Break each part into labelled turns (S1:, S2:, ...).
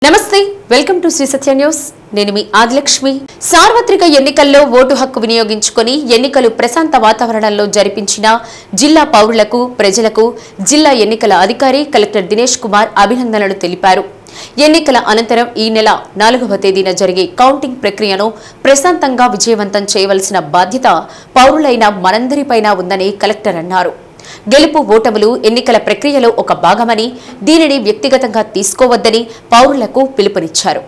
S1: నమస్తే welcome to Shri Satya news నేను మీ ఆదిలక్ష్మి సార్వత్రిక ఎన్నికల్లో ఓటు హక్కు వినియోగించుకొని ఎన్నికలు ప్రశాంత వాతావరణంలో జరిపించిన జిల్లా పౌరులకు ప్రజలకు జిల్లా ఎన్నికల అధికారి కలెక్టర్ దినేష్ కుమార్ అభినందనలు తెలిపారు ఎన్నికల అనంతరం ఈ నెల 4వ తేదీన జరిగే కౌంటింగ్ ప్రక్రియను ప్రశాంతంగా విజయవంతం చేయవలసిన బాధ్యత పౌరులైన మనందరిపైన ఉందని కలెక్టర్ అన్నారు గెలుపు ఓటములు ఎన్నికల ప్రక్రియలో ఒక భాగమని దీనిని వ్యక్తిగతంగా తీసుకోవద్దని పౌరులకు పిలుపునిచ్చారు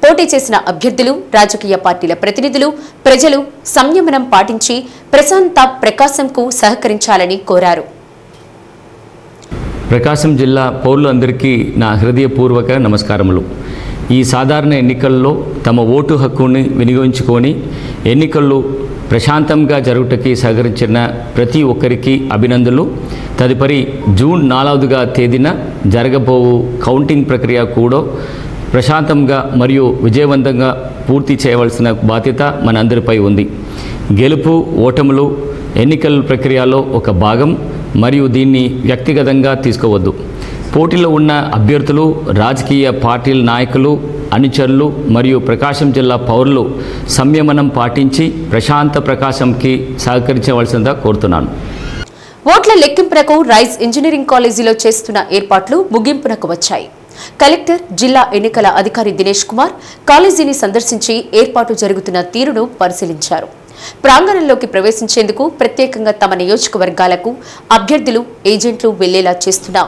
S1: పోటీ చేసిన అభ్యర్థులు రాజకీయ పార్టీల ప్రతినిధులు ప్రజలు సంయమనం పాటించి ప్రశాంత ప్రకాశంకు సహకరించాలని కోరారు
S2: ప్రకాశం జిల్లా పౌరులందరికీ నా హృదయపూర్వక నమస్కారములు ఈ సాధారణ ఎన్నికల్లో తమ ఓటు హక్కుని వినియోగించుకొని ఎన్నికల్లో ప్రశాంతంగా జరుగుటకి సహకరించిన ప్రతి ఒక్కరికి అభినందనలు తదుపరి జూన్ 4వ తేదీన జరగబోవు కౌంటింగ్ ప్రక్రియ కూడా ప్రశాంతంగా మరియు విజయవంతంగా పూర్తి చేయవలసిన బాధ్యత మనందరిపై ఉంది గెలుపు ఓటములు ఎన్నికల ప్రక్రియలో ఒక భాగం మరియు దీన్ని వ్యక్తిగతంగా తీసుకోవద్దు పోటీలో ఉన్న అభ్యర్థులు రాజకీయ పార్టీల నాయకులు అనుచరులు మరియు ప్రకాశం జిల్లా పౌరులు సంయమనం పాటించి ప్రశాంత ప్రకాశంకి సహకరించవలసిందిగా కోరుతున్నాను
S1: ఓట్ల లెక్కింపునకు రైస్ ఇంజనీరింగ్ కాలేజీలో చేస్తున్న ఏర్పాట్లు ముగింపునకు వచ్చాయి కలెక్టర్ జిల్లా ఎన్నికల అధికారి దినేష్ కుమార్ కాలేజీని సందర్శించి ఏర్పాటు జరుగుతున్న తీరును పరిశీలించారు ప్రాంగణంలోకి ప్రవేశించేందుకు ప్రత్యేకంగా తమ నియోజకవర్గాలకు అభ్యర్థులు ఏజెంట్లు వెళ్లేలా చేస్తున్న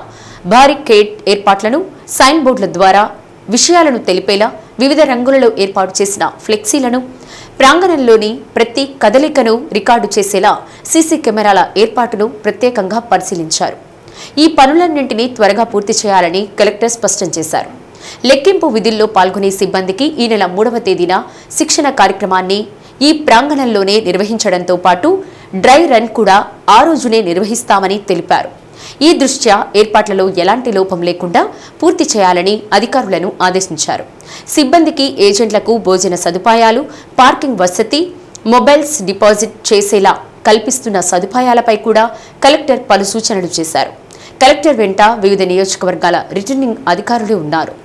S1: బారికేడ్ ఏర్పాట్లను సైన్ బోర్డుల ద్వారా విషయాలను తెలిపేలా వివిధ రంగులలో ఏర్పాటు చేసిన ఫ్లెక్సీలను ప్రాంగణంలోని ప్రతి కదలికను రికార్డు చేసేలా సీసీ కెమెరాల ఏర్పాటును ప్రత్యేకంగా పరిశీలించారు ఈ పనులన్నింటినీ త్వరగా పూర్తి చేయాలని కలెక్టర్ స్పష్టం చేశారు లెక్కింపు విధుల్లో పాల్గొనే సిబ్బందికి ఈ నెల 3వ తేదీన శిక్షణ కార్యక్రమాన్ని ఈ ప్రాంగణంలోనే నిర్వహించడంతో పాటు డ్రై రన్ కూడా ఆ రోజునే నిర్వహిస్తామని తెలిపారు ఈ దృష్ట్యా ఏర్పాట్లలో ఎలాంటి లోపం లేకుండా పూర్తి చేయాలని అధికారులను ఆదేశించారు సిబ్బందికి ఏజెంట్లకు భోజన సదుపాయాలు పార్కింగ్ వసతి మొబైల్స్ డిపాజిట్ చేసేలా కల్పిస్తున్న సదుపాయాలపై కూడా కలెక్టర్ పలు సూచనలు చేశారు కలెక్టర్ వెంట వివిధ నియోజకవర్గాల రిటర్నింగ్ అధికారులు ఉన్నారు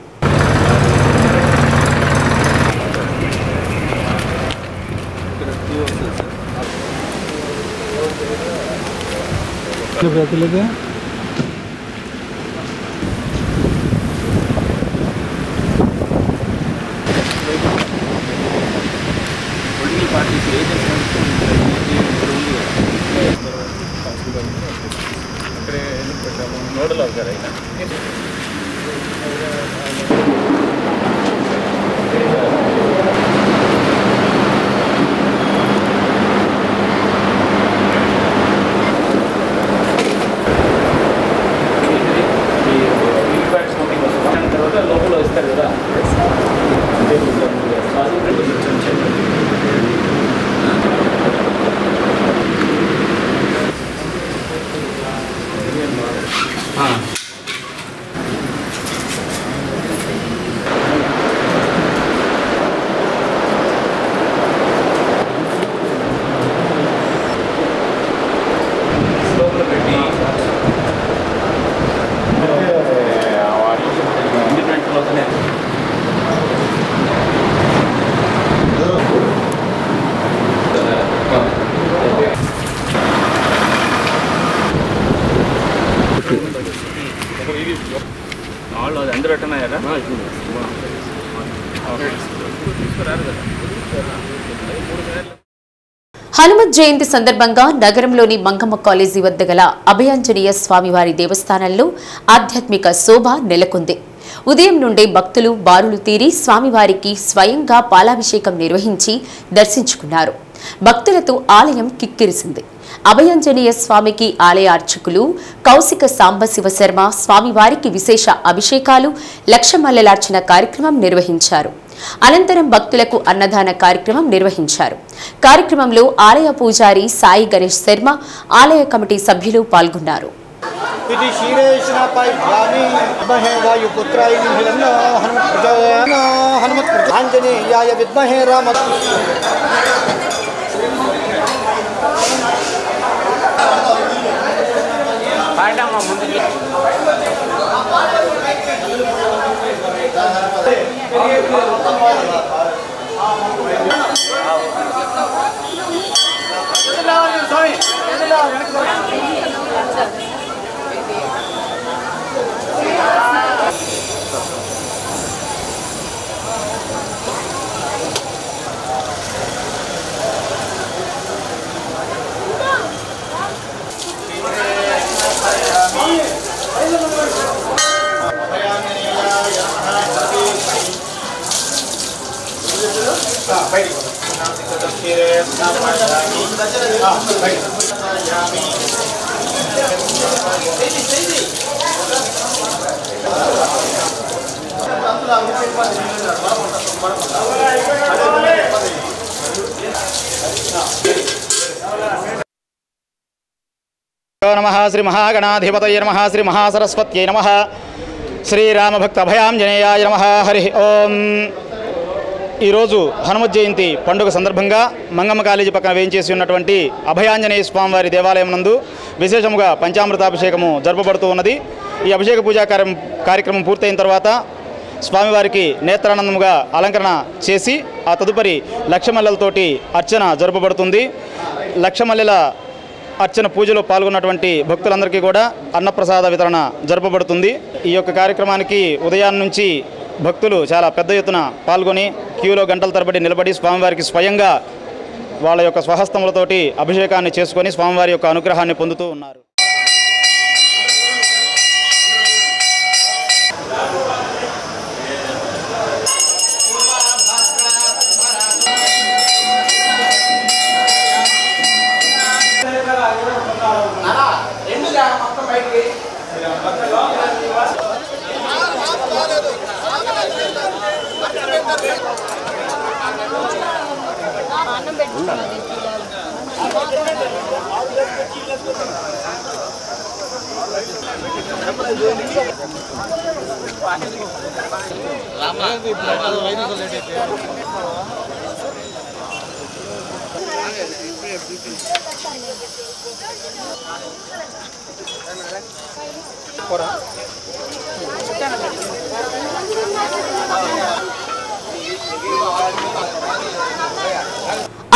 S1: హనుమత్ జయంతి సందర్భంగా నగరంలోని మంగమ్మ కాలేజీ వద్ద గల అభయాంజనేయ స్వామివారి దేవస్థానంలో ఆధ్యాత్మిక శోభ నెలకొంది ఉదయం నుండే భక్తులు బారులు తీరి స్వామివారికి స్వయంగా పాలాభిషేకం నిర్వహించి దర్శించుకున్నారు భక్తులతో ఆలయం కిక్కిరిసింది అభయాంజనేయ స్వామికి ఆలయ అర్చకులు కౌశిక సాంబశివ శర్మ స్వామివారికి విశేష అభిషేకాలు లక్షమల్లెలార్చన కార్యక్రమం నిర్వహించారు అనంతరం భక్తులకు అన్నదాన కార్యక్రమం నిర్వహించారు కార్యక్రమంలో ఆలయ పూజారి సాయి గణేష్ శర్మ ఆలయ కమిటీ సభ్యులు పాల్గొన్నారు
S3: పాడమ్మ ముందుకి नमः श्री महागणाधिपतये नमः श्री महासरस्वत्यै नमः శ్రీరామభక్త అభయాంజనేయాయ నమః. హరి ఓం. ఈరోజు హనుమత్ జయంతి పండుగ సందర్భంగా మంగమ్మ కాలేజీ పక్కన వేయించేసి ఉన్నటువంటి అభయాంజనేయ స్వామివారి దేవాలయం నందు విశేషముగా పంచామృతాభిషేకము జరపబడుతూ ఉన్నది. ఈ అభిషేక పూజా కార్యక్రమం పూర్తయిన తర్వాత స్వామివారికి నేత్రానందముగా అలంకరణ చేసి ఆ తదుపరి లక్షమల్లెలతోటి అర్చన జరపబడుతుంది. లక్షమల్లెల అర్చన పూజలో పాల్గొన్నటువంటి భక్తులందరికీ కూడా అన్నప్రసాద వితరణ జరపబడుతుంది. ఈ యొక్క కార్యక్రమానికి ఉదయాన్నే నుంచి భక్తులు చాలా పెద్ద ఎత్తున పాల్గొని క్యూలో గంటల తరబడి నిలబడి స్వామివారికి స్వయంగా వాళ్ళ యొక్క స్వహస్తములతోటి అభిషేకాన్ని చేసుకొని స్వామివారి యొక్క అనుగ్రహాన్ని పొందుతూ ఉన్నారు.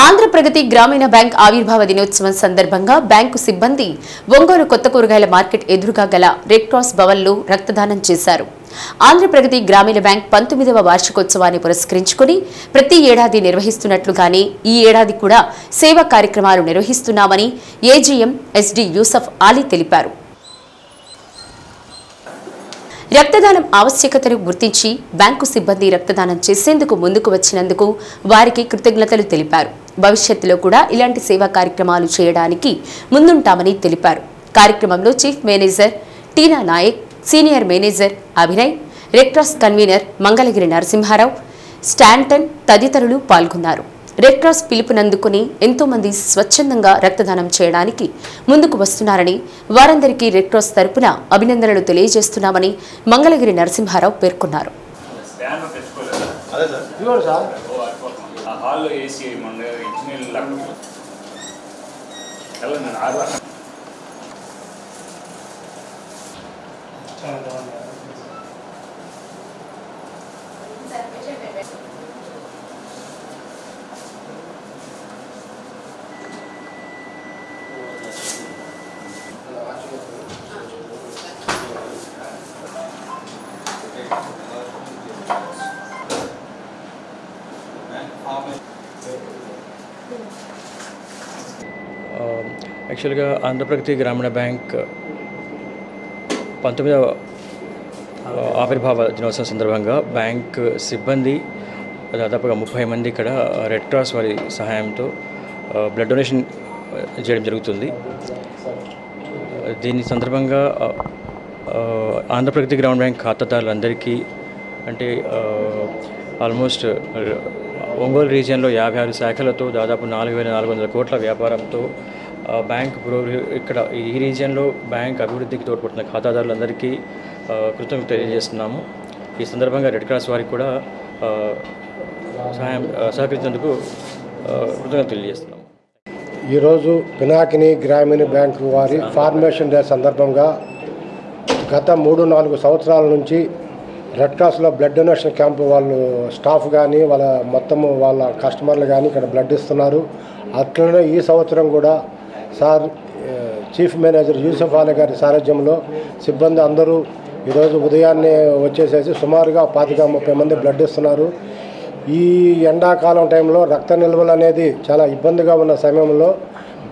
S1: ఆంధ్రప్రగతి గ్రామీణ బ్యాంక్ ఆవిర్భావ దినోత్సవం సందర్భంగా బ్యాంకు సిబ్బంది ఒంగోలు కొత్త కూరగాయల మార్కెట్ ఎదురుగా గల రెడ్ క్రాస్ భవన్లో రక్తదానం చేశారు. ఆంధ్రప్రగతి గ్రామీణ బ్యాంక్ 19వ వార్షికోత్సవాన్ని పురస్కరించుకుని ప్రతి ఏడాది నిర్వహిస్తున్నట్లుగానే ఈ ఏడాది కూడా సేవా కార్యక్రమాలు నిర్వహిస్తున్నామని ఏజీఎం ఎస్డీ యూసఫ్ ఆలీ తెలిపారు. రక్తదానం ఆవశ్యకతను గుర్తించి బ్యాంకు సిబ్బంది రక్తదానం చేసేందుకు ముందుకు వచ్చినందుకు వారికి కృతజ్ఞతలు తెలిపారు. భవిష్యత్తులో కూడా ఇలాంటి సేవా కార్యక్రమాలు చేయడానికి ముందుంటామని తెలిపారు. కార్యక్రమంలో chief manager Teena Naik, senior manager Abhinay, red cross convener Mangalagiri Narasimha Rao, Stanton తదితరులు పాల్గొన్నారు. రెడ్ క్రాస్ పిలుపునందుకుని ఎంతో మంది స్వచ్ఛందంగా రక్తదానం చేయడానికి ముందుకు వస్తున్నారని, వారందరికీ రెడ్ క్రాస్ తరపున అభినందనలు తెలియజేస్తున్నామని మంగళగిరి నరసింహారావు పేర్కొన్నారు.
S4: యాక్చువల్గా ఆంధ్రప్రగతి గ్రామీణ బ్యాంక్ 19వ ఆవిర్భావ దినోత్సవం సందర్భంగా బ్యాంక్ సిబ్బంది దాదాపుగా 30 మంది ఇక్కడ రెడ్ క్రాస్ వారి సహాయంతో బ్లడ్ డొనేషన్ చేయడం జరుగుతుంది. దీని సందర్భంగా ఆంధ్రప్రగతి గ్రామీణ బ్యాంక్ ఖాతాదారులందరికీ అంటే ఆల్మోస్ట్ ఒంగోలు రీజియన్లో 56 శాఖలతో దాదాపు 4,400 కోట్ల వ్యాపారంతో బ్యాంక్ ఇక్కడ ఈ రీజియన్లో బ్యాంక్ అభివృద్ధికి తోడ్పడుతున్న ఖాతాదారులందరికీ కృతజ్ఞతలు తెలియజేస్తున్నాము. ఈ సందర్భంగా రెడ్ క్రాస్ వారికి కూడా సహకరించేందుకు కృతజ్ఞతలు తెలియజేస్తున్నాము.
S5: ఈరోజు పినాకిని గ్రామీణ బ్యాంకు వారి ఫార్మేషన్ డే సందర్భంగా గత 3-4 సంవత్సరాల నుంచి రెడ్ క్రాస్లో బ్లడ్ డొనేషన్ క్యాంపు వాళ్ళు స్టాఫ్ కానీ వాళ్ళ కస్టమర్లు కానీ ఇక్కడ బ్లడ్ ఇస్తున్నారు. అట్లనే ఈ సంవత్సరం కూడా sir chief manager Yusuf Ali గారి సారథ్యంలో సిబ్బంది అందరూ ఈరోజు ఉదయాన్నే వచ్చేసేసి సుమారుగా 25-30 మంది బ్లడ్ ఇస్తున్నారు. ఈ ఎండాకాలం టైంలో రక్త నిల్వలు అనేది చాలా ఇబ్బందిగా ఉన్న సమయంలో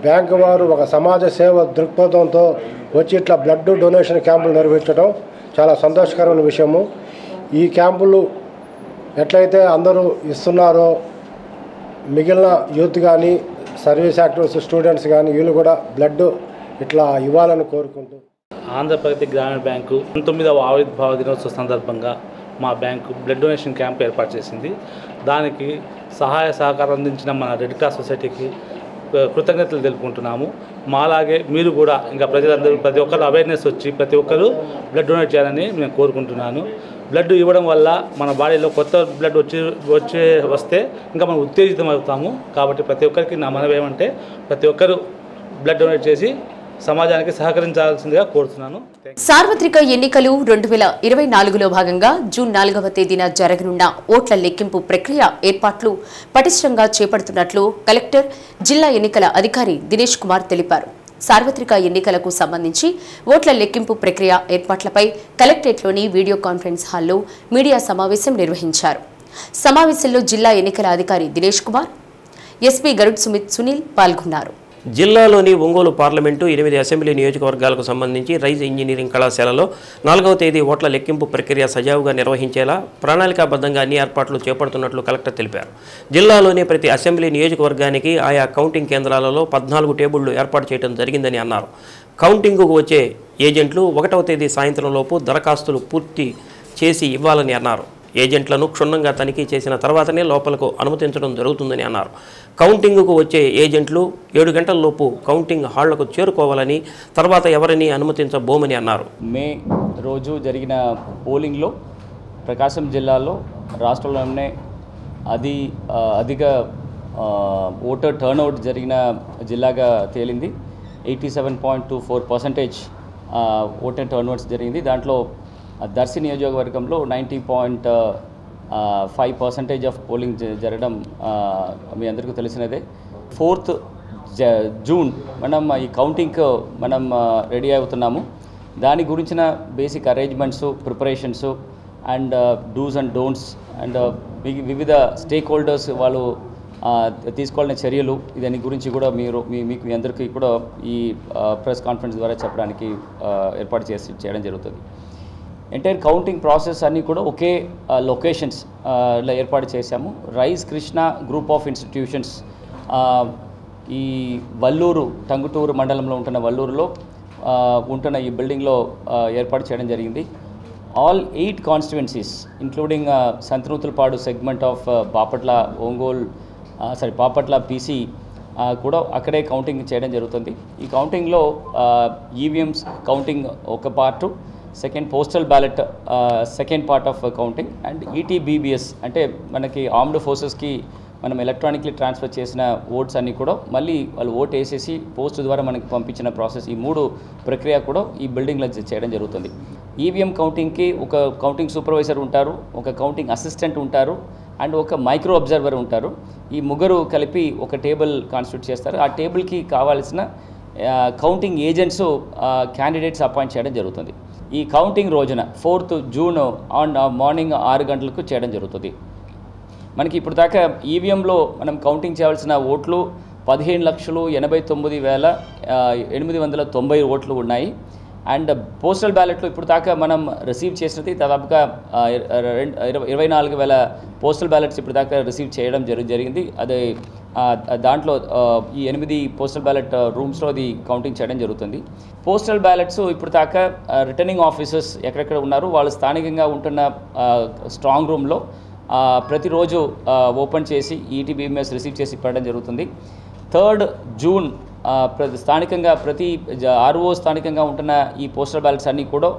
S5: బ్యాంకు వారు ఒక సమాజ సేవ దృక్పథంతో వచ్చి ఇట్లా బ్లడ్ డొనేషన్ క్యాంపులు నిర్వహించడం చాలా సంతోషకరమైన విషయము. ఈ క్యాంపులు ఎట్లయితే అందరూ ఇస్తున్నారో మిగిలిన యూత్ కానీ సర్వీస్ యాక్టివిటీస్ స్టూడెంట్స్ కానీ వీళ్ళు కూడా బ్లడ్ ఇట్లా ఇవ్వాలని కోరుకుంటూ
S6: ఆంధ్రప్రదేశ్ గ్రామీణ బ్యాంకు 19వ ఆవిర్భావ దినోత్సవ సందర్భంగా మా బ్యాంకు బ్లడ్ డొనేషన్ క్యాంప్ ఏర్పాటు చేసింది. దానికి సహాయ సహకారం అందించిన మన రెడ్ క్రాస్ సొసైటీకి కృతజ్ఞతలు తెలుపుకుంటున్నాము. మాలాగే మీరు కూడా ఇంకా ప్రతి ఒక్కరు అవేర్నెస్ వచ్చి ప్రతి ఒక్కరు బ్లడ్ డొనేట్ చేయాలని నేను కోరుకుంటున్నాను. బ్లడ్ ఇవ్వడం వల్ల మన బాడీలో కొత్త బ్లడ్ వస్తే ఇంకా మనం ఉత్తేజితం అవుతాము. కాబట్టి ప్రతి ఒక్కరికి నా మనవి ఏమంటే ప్రతి ఒక్కరు బ్లడ్ డొనేట్ చేసి సమాజానికి సహకరించాల్సిందిగా కోరుతున్నాను.
S1: సార్వత్రిక ఎన్నికలు 2024లో భాగంగా జూన్ 4వ తేదీన జరగనున్న ఓట్ల లెక్కింపు ప్రక్రియ ఏర్పాట్లు పటిష్టంగా చేపడుతున్నట్లు కలెక్టర్, జిల్లా ఎన్నికల అధికారి దినేష్ కుమార్ తెలిపారు. సార్వత్రిక ఎన్నికలకు సంబంధించి ఓట్ల లెక్కింపు ప్రక్రియ ఏర్పాట్లపై కలెక్టరేట్లోని వీడియో కాన్ఫరెన్స్ హాల్లో మీడియా సమావేశం నిర్వహించారు. సమావేశంలో జిల్లా ఎన్నికల అధికారి దినేష్ కుమార్, ఎస్పీ గరుడ్ సునీల్ పాల్గొన్నారు.
S7: జిల్లాలోని ఒంగోలు పార్లమెంటు 8 అసెంబ్లీ నియోజకవర్గాలకు సంబంధించి రైజ్ ఇంజనీరింగ్ కళాశాలలో 4వ తేదీ ఓట్ల లెక్కింపు ప్రక్రియ సజావుగా నిర్వహించేలా ప్రణాళికాబద్ధంగా అన్ని ఏర్పాట్లు చేపడుతున్నట్లు కలెక్టర్ తెలిపారు. జిల్లాలోని ప్రతి అసెంబ్లీ నియోజకవర్గానికి ఆయా కౌంటింగ్ కేంద్రాలలో 14 టేబుళ్లు ఏర్పాటు చేయడం జరిగిందని అన్నారు. కౌంటింగ్కు వచ్చే ఏజెంట్లు 1వ తేదీ సాయంత్రంలోపు దరఖాస్తులు పూర్తి చేసి ఇవ్వాలని అన్నారు. ఏజెంట్లను క్షుణ్ణంగా తనిఖీ చేసిన తర్వాతనే లోపలకు అనుమతించడం జరుగుతుందని అన్నారు. కౌంటింగ్కు వచ్చే ఏజెంట్లు 7 గంటలలోపు కౌంటింగ్ హాళ్లకు చేరుకోవాలని, తర్వాత ఎవరిని అనుమతించబోమని అన్నారు.
S2: మే రోజు జరిగిన పోలింగ్లో ప్రకాశం జిల్లాలో రాష్ట్రంలోనే అధిక ఓటర్ టర్న్అవుట్ జరిగిన జిల్లాగా తేలింది. 87.24% ఓటర్ టర్న్అవుట్స్ జరిగింది. దాంట్లో దర్శి నియోజకవర్గంలో 90.5% ఆఫ్ పోలింగ్ జరగడం మీ అందరికీ తెలిసినదే. 4th జూన్ మనం ఈ కౌంటింగ్కి మనం రెడీ అవుతున్నాము. దాని గురించిన basic arrangements, preparations and dos and don'ts and వివిధ స్టేక్ హోల్డర్స్ వాళ్ళు తీసుకోవాలనే చర్యలు, దాని గురించి కూడా మీకు మీ అందరికీ కూడా ఈ ప్రెస్ కాన్ఫరెన్స్ ద్వారా చెప్పడానికి ఏర్పాటు చేయడం జరుగుతుంది. ఎంటైర్ కౌంటింగ్ ప్రాసెస్ అన్నీ కూడా ఒకే లొకేషన్స్లో ఏర్పాటు చేశాము. Rise Krishna group of institutions ఈ వల్లూరు, టంగుటూరు మండలంలో ఉంటున్న వల్లూరులో ఉంటున్న ఈ బిల్డింగ్లో ఏర్పాటు చేయడం జరిగింది. All 8 constituencies including Santhanuthalapadu segment of Bapatla PC కూడా అక్కడే కౌంటింగ్ చేయడం జరుగుతుంది. ఈ కౌంటింగ్లో ఈవీఎంస్ కౌంటింగ్ ఒక part, second postal ballot second part of counting and ETBBS అంటే మనకి ఆర్మ్డ్ ఫోర్సెస్కి మనం ఎలక్ట్రానిక్లీ ట్రాన్స్ఫర్ చేసిన ఓట్స్ అన్నీ కూడా మళ్ళీ వాళ్ళు ఓట్ వేసేసి పోస్ట్ ద్వారా మనకి పంపించిన ప్రాసెస్, ఈ 3 ప్రక్రియ కూడా ఈ బిల్డింగ్లో చేయడం జరుగుతుంది. ఈవీఎం కౌంటింగ్కి ఒక కౌంటింగ్ సూపర్వైజర్ ఉంటారు, ఒక కౌంటింగ్ అసిస్టెంట్ ఉంటారు అండ్ ఒక మైక్రో అబ్జర్వర్ ఉంటారు. ఈ ముగ్గురు కలిపి ఒక టేబుల్ కాన్స్టిట్యూట్ చేస్తారు. ఆ టేబుల్కి కావాల్సిన కౌంటింగ్ ఏజెంట్స్ క్యాండిడేట్స్ అపాయింట్ చేయడం జరుగుతుంది. ఈ కౌంటింగ్ రోజున 4th జూన్ మార్నింగ్ 6 గంటలకు చేయడం జరుగుతుంది. మనకి ఇప్పుడు దాకా ఈవీఎంలో మనం కౌంటింగ్ చేయాల్సిన ఓట్లు 15,89,890 ఓట్లు ఉన్నాయి. అండ్ పోస్టల్ బ్యాలెట్లో ఇప్పుడు దాకా మనం రిసీవ్ చేసినది దాదాపుగా 24,000 పోస్టల్ బ్యాలెట్స్ ఇప్పుడు దాకా రిసీవ్ చేయడం జరిగింది. అదే దాంట్లో ఈ 8 పోస్టల్ బ్యాలెట్ రూమ్స్లో అది కౌంటింగ్ చేయడం జరుగుతుంది. పోస్టల్ బ్యాలెట్స్ ఇప్పుడు దాకా రిటర్నింగ్ ఆఫీసర్స్ ఎక్కడెక్కడ ఉన్నారు వాళ్ళు స్థానికంగా ఉంటున్న స్ట్రాంగ్ రూమ్లో ప్రతిరోజు ఓపెన్ చేసి ఈటీబీఎంఎస్ రిసీవ్ చేసి పెట్టడం జరుగుతుంది. 3rd జూన్ స్థానికంగా ప్రతి ఆర్ఓ స్థానికంగా ఉంటున్న ఈ పోస్టల్ బ్యాలెట్స్ అన్నీ కూడా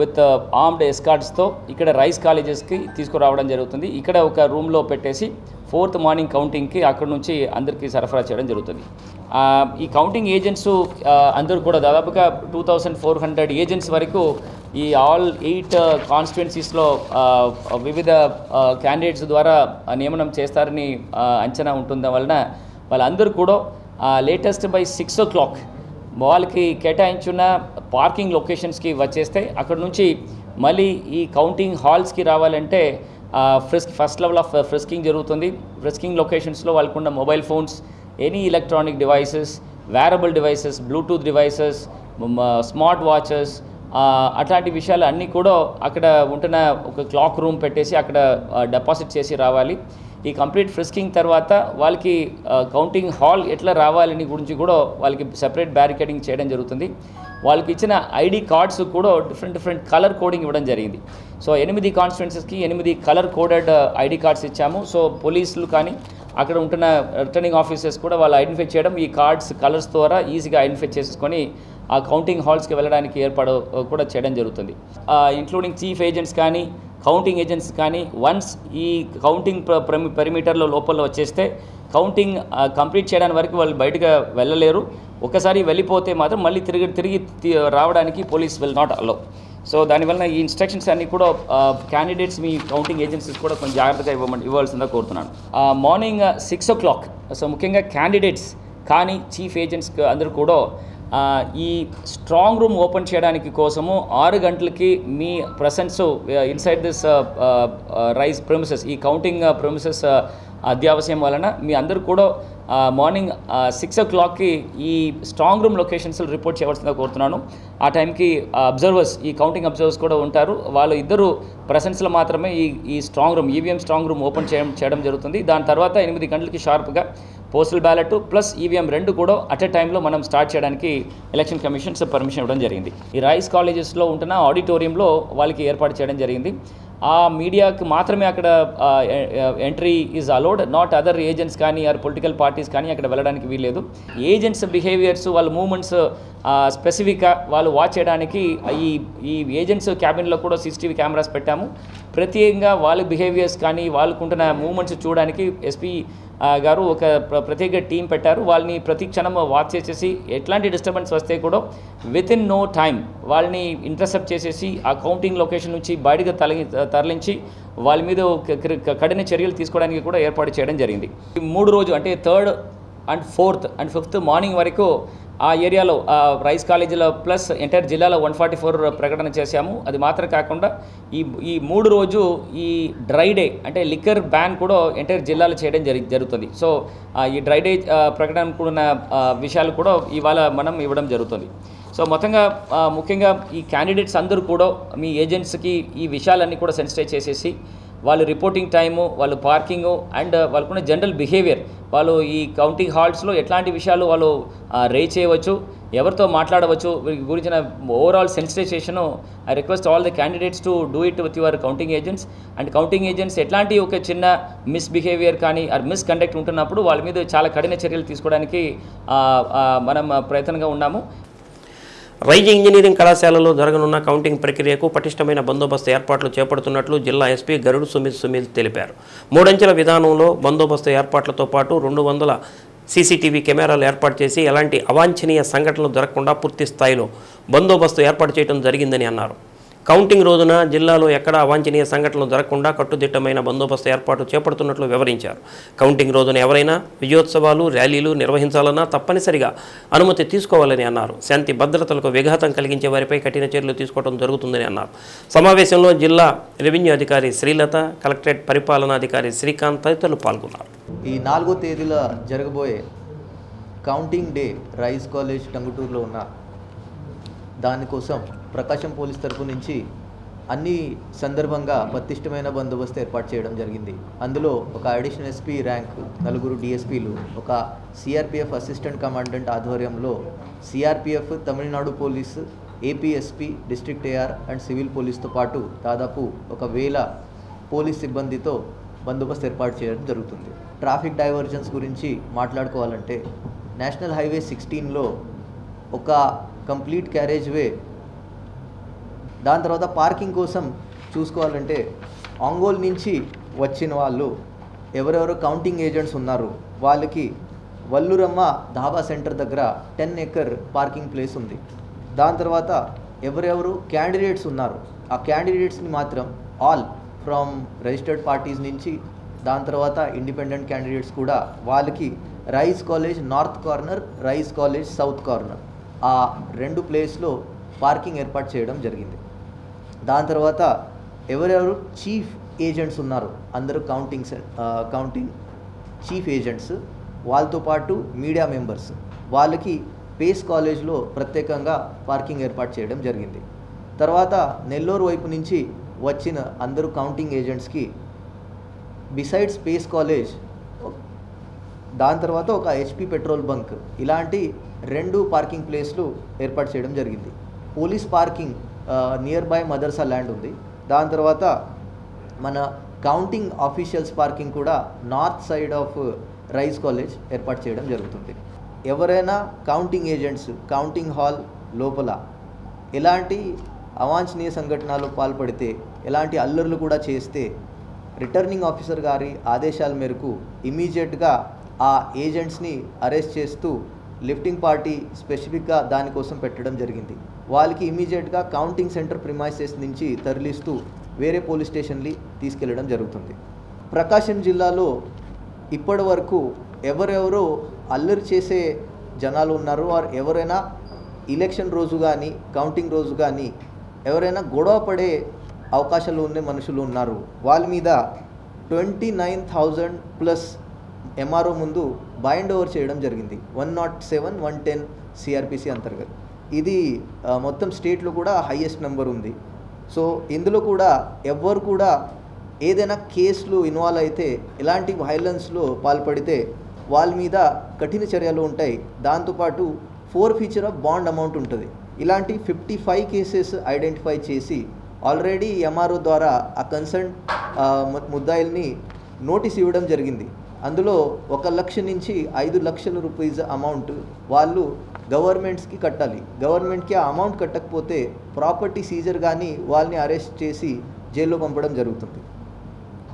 S2: విత్ ఆర్మ్డ్ ఎస్కార్ట్స్తో ఇక్కడ రైస్ కాలేజెస్కి తీసుకురావడం జరుగుతుంది. ఇక్కడ ఒక రూమ్లో పెట్టేసి 4th మార్నింగ్ కౌంటింగ్కి అక్కడ నుంచి అందరికీ సరఫరా చేయడం జరుగుతుంది. ఈ కౌంటింగ్ ఏజెంట్స్ అందరూ కూడా దాదాపుగా 2,400 ఏజెంట్స్ వరకు ఈ ఆల్ 8 కాన్స్టిట్యున్సీస్లో వివిధ క్యాండిడేట్స్ ద్వారా నియమనం చేస్తారని అంచనా ఉంటుంది వలన వాళ్ళందరూ కూడా లేటెస్ట్ బై 6 o'clock వాళ్ళకి కేటాయించున్న పార్కింగ్ లొకేషన్స్కి వచ్చేస్తే అక్కడ నుంచి మళ్ళీ ఈ కౌంటింగ్ హాల్స్కి రావాలంటే ఫస్ట్ లెవెల్ ఆఫ్ ఫ్రిస్కింగ్ జరుగుతుంది. ఫ్రిస్కింగ్ లొకేషన్స్లో వాళ్ళకున్న mobile phones, any electronic devices, wearable devices, bluetooth devices, smart watches, అట్లాంటి విషయాలు అన్నీ కూడా అక్కడ ఉంటున్న ఒక క్లాక్ రూమ్ పెట్టేసి అక్కడ డిపాజిట్ చేసి రావాలి. ఈ కంప్లీట్ ఫ్రిస్కింగ్ తర్వాత వాళ్ళకి కౌంటింగ్ హాల్ ఎట్లా రావాలని గురించి కూడా వాళ్ళకి సెపరేట్ బ్యారికేడింగ్ చేయడం జరుగుతుంది. వాళ్ళకి ఇచ్చిన ఐడి కార్డ్స్ కూడా డిఫరెంట్ కలర్ కోడింగ్ ఇవ్వడం జరిగింది. So 8 కాన్స్టిట్యున్సీస్కి 8 colour coded ID cards ఇచ్చాము. సో పోలీసులు కానీ అక్కడ ఉంటున్న రిటర్నింగ్ ఆఫీసర్స్ కూడా వాళ్ళు ఐడెంటిఫై చేయడం, ఈ కార్డ్స్ కలర్స్ ద్వారా ఈజీగా ఐడెంటిఫై చేసుకొని ఆ కౌంటింగ్ హాల్స్కి వెళ్ళడానికి ఏర్పాటు కూడా చేయడం జరుగుతుంది. ఇంక్లూడింగ్ చీఫ్ ఏజెంట్స్ కానీ కౌంటింగ్ ఏజెంట్స్ కానీ వన్స్ ఈ కౌంటింగ్ పెరిమీటర్లో లోపల వచ్చేస్తే కౌంటింగ్ కంప్లీట్ చేయడానికి వరకు వాళ్ళు బయటకు వెళ్ళలేరు. ఒకసారి వెళ్ళిపోతే మాత్రం మళ్ళీ తిరిగి రావడానికి police will not allow. So దానివల్ల ఈ ఇన్స్ట్రక్షన్స్ అన్నీ కూడా క్యాండిడేట్స్ మీ కౌంటింగ్ ఏజెన్సీస్ కూడా కొంచెం జాగ్రత్తగా ఇవ్వాల్సిందిగా కోరుతున్నాను. మార్నింగ్ 6 o'clock సో ముఖ్యంగా క్యాండిడేట్స్ కానీ చీఫ్ ఏజెంట్స్ అందరూ కూడా ఈ స్ట్రాంగ్ రూమ్ ఓపెన్ చేయడానికి కోసము 6 గంటలకి మీ presence inside this rice premises, ఈ కౌంటింగ్ ప్రెమిసెస్ అత్యావశ్యం వలన మీ అందరూ కూడా మార్నింగ్ 6 o'clockకి ఈ స్ట్రాంగ్ రూమ్ లొకేషన్స్లో రిపోర్ట్ చేయవలసిందిగా కోరుతున్నాను. ఆ టైంకి అబ్జర్వర్స్, ఈ కౌంటింగ్ అబ్జర్వర్స్ కూడా ఉంటారు. వాళ్ళు ఇద్దరు ప్రెసెన్స్లో మాత్రమే ఈ strong room, EVM strong room open చేయడం జరుగుతుంది. దాని తర్వాత 8 గంటలకి షార్ప్గా పోస్టల్ బ్యాలెట్ ప్లస్ ఈవీఎం 2 కూడా అట్ ఎ టైంలో మనం స్టార్ట్ చేయడానికి ఎలక్షన్ కమిషన్స్ పర్మిషన్ ఇవ్వడం జరిగింది. ఈ రైస్ కాలేజెస్లో ఉంటున్న ఆడిటోరియంలో వాళ్ళకి ఏర్పాటు చేయడం జరిగింది. ఆ మీడియాకి మాత్రమే అక్కడ entry is allowed, not other agents కానీ ఆర్ పొలిటికల్ పార్టీస్ కానీ అక్కడ వెళ్ళడానికి వీల్లేదు. ఏజెంట్స్ బిహేవియర్స్, వాళ్ళ మూమెంట్స్ స్పెసిఫిక్గా వాళ్ళు వాచ్ చేయడానికి ఈ ఏజెంట్స్ క్యాబిన్లో కూడా CCTV కెమెరాస్ పెట్టాము. ప్రత్యేకంగా వాళ్ళ బిహేవియర్స్ కానీ వాళ్ళకుంటున్న మూమెంట్స్ చూడడానికి ఎస్పీ గారు ఒక ప్రత్యేక టీం పెట్టారు. వాళ్ళని ప్రతి క్షణం వాచ్ చేసేసి ఎట్లాంటి డిస్టర్బెన్స్ వస్తే కూడా విత్ ఇన్ నో టైం వాళ్ళని ఇంటర్సెప్ట్ చేసేసి ఆ కౌంటింగ్ లొకేషన్ నుంచి బయటకు తరలించి వాళ్ళ మీద కఠిన చర్యలు తీసుకోవడానికి కూడా ఏర్పాటు చేయడం జరిగింది. 3 రోజు అంటే 3rd and 4th and 5th morning వరకు ఆ ఏరియాలో రైస్ కాలేజీలో ప్లస్ ఎంటైర్ జిల్లాలో 144 ప్రకటన చేశాము. అది మాత్రం కాకుండా ఈ 3 రోజు ఈ డ్రై డే అంటే లిక్కర్ బ్యాన్ కూడా ఎంటైర్ జిల్లాలో చేయడం జరుగుతుంది. సో ఈ డ్రై డే ప్రకటన కూడిన విషయాలు కూడా ఇవాళ మనం ఇవ్వడం జరుగుతుంది. సో మొత్తంగా ముఖ్యంగా ఈ క్యాండిడేట్స్ అందరూ కూడా మీ ఏజెంట్స్కి ఈ విషయాలన్నీ కూడా సెన్సిటైజ్ చేసేసి వాళ్ళు రిపోర్టింగ్ టైము, వాళ్ళు పార్కింగు అండ్ వాళ్ళకున్న జనరల్ బిహేవియర్, వాళ్ళు ఈ కౌంటింగ్ హాల్స్లో ఎట్లాంటి విషయాలు వాళ్ళు రేజ్ చేయవచ్చు, ఎవరితో మాట్లాడవచ్చు, వీటి గురించిన overall sensitization I request all the candidates to do it with your counting agents. And counting agents ఎట్లాంటి ఒక చిన్న మిస్బిహేవియర్ కానీ ఆర్ మిస్కండక్ట్ ఉంటున్నప్పుడు వాళ్ళ మీద చాలా కఠిన చర్యలు తీసుకోవడానికి మనం ప్రయత్నంగా ఉన్నాము.
S7: రైజ్ ఇంజనీరింగ్ కళాశాలలో జరగనున్న కౌంటింగ్ ప్రక్రియకు పటిష్టమైన బందోబస్తు ఏర్పాట్లు చేపడుతున్నట్లు జిల్లా ఎస్పీ గరుడు సుమిత్ తెలిపారు. 3 అంచెల విధానంలో బందోబస్తు ఏర్పాట్లతో పాటు 200 CCTV కెమెరాలు ఏర్పాటు చేసి ఎలాంటి అవాంఛనీయ సంఘటనలు జరగకుండా పూర్తి స్థాయిలో బందోబస్తు ఏర్పాటు చేయడం జరిగిందని అన్నారు. కౌంటింగ్ రోజున జిల్లాలో ఎక్కడా అవాంఛనీయ సంఘటనలు జరగకుండా కట్టుదిట్టమైన బందోబస్తు ఏర్పాటు చేపడుతున్నట్లు వివరించారు. కౌంటింగ్ రోజున ఎవరైనా విజయోత్సవాలు, ర్యాలీలు నిర్వహించాలన్నా తప్పనిసరిగా అనుమతి తీసుకోవాలని అన్నారు. శాంతి భద్రతలకు విఘాతం కలిగించే వారిపై కఠిన చర్యలు తీసుకోవడం జరుగుతుందని అన్నారు. సమావేశంలో జిల్లా రెవెన్యూ అధికారి శ్రీలత, కలెక్టరేట్ పరిపాలనాధికారి శ్రీకాంత్ తదితరులు పాల్గొన్నారు.
S8: ఈ 4వ తేదీన జరగబోయే కౌంటింగ్ డే రైస్ కాలేజ్ టంగుటూరులో ఉన్న దానికోసం ప్రకాశం పోలీస్ తరపు నుంచి అన్ని సందర్భంగా పటిష్టమైన బందోబస్తు ఏర్పాటు చేయడం జరిగింది. అందులో ఒక అడిషనల్ ఎస్పీ ర్యాంక్, 4 DSPలు, ఒక CRPF అసిస్టెంట్ కమాండెంట్ ఆధ్వర్యంలో CRPF, Tamil Nadu police, APSP, district AR and civil పోలీస్తో పాటు దాదాపు 1000 పోలీస్ సిబ్బందితో బందోబస్తు ఏర్పాటు చేయడం జరుగుతుంది. ట్రాఫిక్ డైవర్జన్స్ గురించి మాట్లాడుకోవాలంటే నేషనల్ హైవే 16లో ఒక కంప్లీట్ క్యారేజ్ వే, దాని తర్వాత పార్కింగ్ కోసం చూసుకోవాలంటే ఒంగోలు నుంచి వచ్చిన వాళ్ళు ఎవరెవరు కౌంటింగ్ ఏజెంట్స్ ఉన్నారు వాళ్ళకి వల్లూరమ్మ ధాబా సెంటర్ దగ్గర 10 acre పార్కింగ్ ప్లేస్ ఉంది. దాని తర్వాత ఎవరెవరు క్యాండిడేట్స్ ఉన్నారు ఆ క్యాండిడేట్స్ని మాత్రం ఆల్ ఫ్రమ్ రిజిస్టర్డ్ పార్టీస్ నుంచి దాని తర్వాత ఇండిపెండెంట్ క్యాండిడేట్స్ కూడా వాళ్ళకి rice college north corner, rice college south corner ఆ 2 ప్లేస్లో పార్కింగ్ ఏర్పాటు చేయడం జరిగింది. దాని తర్వాత ఎవరెవరు చీఫ్ ఏజెంట్స్ ఉన్నారు అందరూ కౌంటింగ్ చీఫ్ ఏజెంట్స్ వాళ్ళతో పాటు మీడియా మెంబర్స్ వాళ్ళకి పేస్ కాలేజ్లో ప్రత్యేకంగా పార్కింగ్ ఏర్పాటు చేయడం జరిగింది. తర్వాత నెల్లూరు వైపు నుంచి వచ్చిన అందరూ కౌంటింగ్ ఏజెంట్స్కి బిసైడ్స్ పేస్ కాలేజ్ దాని తర్వాత ఒక HP పెట్రోల్ బంక్ ఇలాంటి 2 పార్కింగ్ ప్లేస్లు ఏర్పాటు చేయడం జరిగింది. Police parking near by madrasa land ఉంది. దాని తర్వాత మన కౌంటింగ్ ఆఫీషియల్స్ పార్కింగ్ కూడా north side of rice college ఏర్పాటు చేయడం జరుగుతుంది. ఎవరైనా కౌంటింగ్ ఏజెంట్స్ కౌంటింగ్ హాల్ లోపల ఎలాంటి అవాంఛనీయ సంఘటనలు పాల్పడితే ఎలాంటి అల్లర్లు కూడా చేస్తే రిటర్నింగ్ ఆఫీసర్ గారి ఆదేశాల మేరకు ఇమీడియట్గా ఆ ఏజెంట్స్ని అరెస్ట్ చేస్తూ లిఫ్టింగ్ పార్టీ స్పెసిఫిక్గా దానికోసం పెట్టడం జరిగింది. వాళ్ళకి ఇమీడియట్గా కౌంటింగ్ సెంటర్ ప్రిమైసెస్ నుంచి తరలిస్తూ వేరే పోలీస్ స్టేషన్కి తీసుకెళ్లడం జరుగుతుంది. ప్రకాశం జిల్లాలో ఇప్పటి వరకు ఎవరెవరో అల్లరి చేసే జనాలు ఉన్నారు ఆర్ ఎవరైనా ఎలక్షన్ రోజు కానీ కౌంటింగ్ రోజు కానీ ఎవరైనా గొడవ పడే అవకాశాలు ఉన్న మనుషులు ఉన్నారు. వాళ్ళ మీద 29,000+ MRO ముందు బైండ్ ఓవర్ చేయడం జరిగింది 107, 110 CRPC అంతర్గత. ఇది మొత్తం స్టేట్లో కూడా హైయెస్ట్ నెంబర్ ఉంది. సో ఇందులో కూడా ఎవ్వరు కూడా ఏదైనా కేసులు ఇన్వాల్వ్ అయితే ఎలాంటి వైలెన్స్లో పాల్పడితే వాళ్ళ మీద కఠిన చర్యలు ఉంటాయి. దాంతోపాటు ఫోర్ఫీచర్ ఆఫ్ బాండ్ అమౌంట్ ఉంటుంది. ఇలాంటి 55 కేసెస్ ఐడెంటిఫై చేసి ఆల్రెడీ MRO ద్వారా ఆ కన్సర్న్ ముద్దాయిల్ని నోటీస్ ఇవ్వడం జరిగింది. అందులో 1 లక్ష నుంచి 5 లక్షల రూపీస్ అమౌంట్ వాళ్ళు గవర్నమెంట్స్కి కట్టాలి. గవర్నమెంట్కి ఆ అమౌంట్ కట్టకపోతే ప్రాపర్టీ సీజర్ కానీ వాళ్ళని అరెస్ట్ చేసి జైల్లో పంపడం జరుగుతుంది.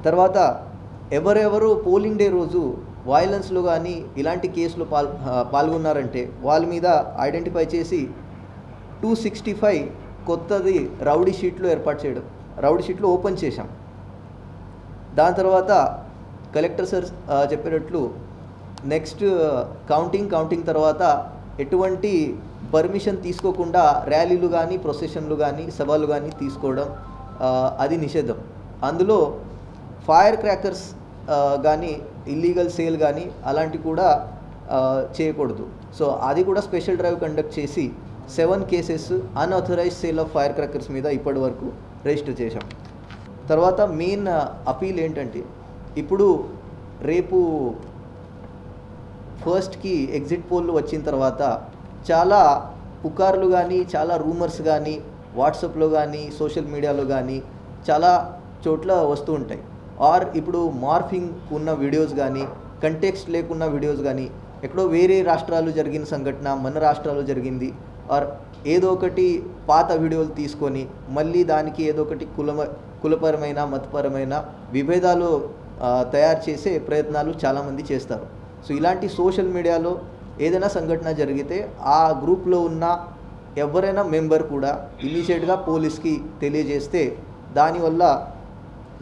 S8: తర్వాత ఎవరెవరు పోలింగ్ డే రోజు వైలెన్స్లో కానీ ఇలాంటి కేసులో పాల్గొన్నారంటే వాళ్ళ మీద ఐడెంటిఫై చేసి 265 కొత్తది రౌడీ షీట్లు ఏర్పాటు చేయడం, రౌడీ షీట్లు ఓపెన్ చేశాం. దాని తర్వాత కలెక్టర్ సార్ చెప్పినట్లు నెక్స్ట్ కౌంటింగ్ తర్వాత ఎటువంటి పర్మిషన్ తీసుకోకుండా ర్యాలీలు కానీ ప్రొసెషన్లు కానీ సభలు కానీ తీసుకోవడం అది నిషేధం. అందులో ఫైర్ క్రాకర్స్ కానీ ఇల్లీగల్ సేల్ కానీ అలాంటివి కూడా చేయకూడదు. సో అది కూడా స్పెషల్ డ్రైవ్ కండక్ట్ చేసి 7 cases unauthorised sale of firecrackers మీద ఇప్పటి వరకు రిజిస్టర్ చేశాం. తర్వాత మెయిన్ అపీల్ ఏంటంటే ఇప్పుడు రేపు ఫస్ట్కి ఎగ్జిట్ పోల్లు వచ్చిన తర్వాత చాలా పుకార్లు కానీ చాలా రూమర్స్ కానీ వాట్సాప్లో కానీ సోషల్ మీడియాలో కానీ చాలా చోట్ల వస్తూ ఉంటాయి. ఆర్ ఇప్పుడు మార్ఫింగ్ ఉన్న వీడియోస్ కానీ కంటెక్స్ట్ లేకున్న వీడియోస్ కానీ ఎక్కడో వేరే రాష్ట్రాలు జరిగిన సంఘటన మన రాష్ట్రాల్లో జరిగింది ఆర్ ఏదో ఒకటి పాత వీడియోలు తీసుకొని మళ్ళీ దానికి ఏదో ఒకటి కులపరమైన మతపరమైన విభేదాలు తయారు చేసే ప్రయత్నాలు చాలామంది చేస్తారు. సో ఇలాంటి సోషల్ మీడియాలో ఏదైనా సంఘటన జరిగితే ఆ గ్రూప్లో ఉన్న ఎవరైనా మెంబర్ కూడా ఇమీడియట్గా పోలీస్కి తెలియజేస్తే దానివల్ల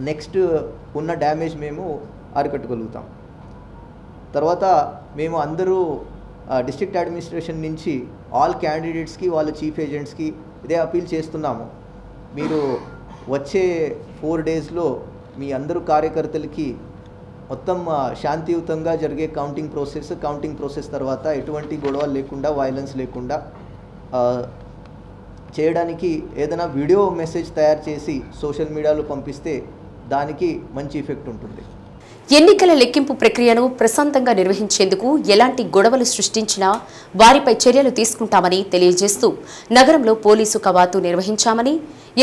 S8: నెక్స్ట్ ఉన్న డ్యామేజ్ మేము అరికట్టగలుగుతాం. తర్వాత మేము అందరూ డిస్ట్రిక్ట్ అడ్మినిస్ట్రేషన్ నుంచి ఆల్ క్యాండిడేట్స్కి వాళ్ళ చీఫ్ ఏజెంట్స్కి ఇదే అపీల్ చేస్తున్నాము. మీరు వచ్చే 4 డేస్లో మీ అందరూ కార్యకర్తలకి మొత్తం శాంతియుతంగా జరిగే కౌంటింగ్ ప్రాసెస్ తర్వాత ఎటువంటి గొడవలు లేకుండా వైలెన్స్ లేకుండా చేయడానికి ఏదైనా వీడియో మెసేజ్ తయారు చేసి సోషల్ మీడియాలో పంపిస్తే దానికి మంచి ఎఫెక్ట్ ఉంటుంది.
S1: ఎన్నికల లెక్కింపు ప్రక్రియను ప్రశాంతంగా నిర్వహించేందుకు ఎలాంటి గొడవలు సృష్టించినా వారిపై చర్యలు తీసుకుంటామని తెలియజేస్తూ నగరంలో పోలీసు కవాతు నిర్వహించామని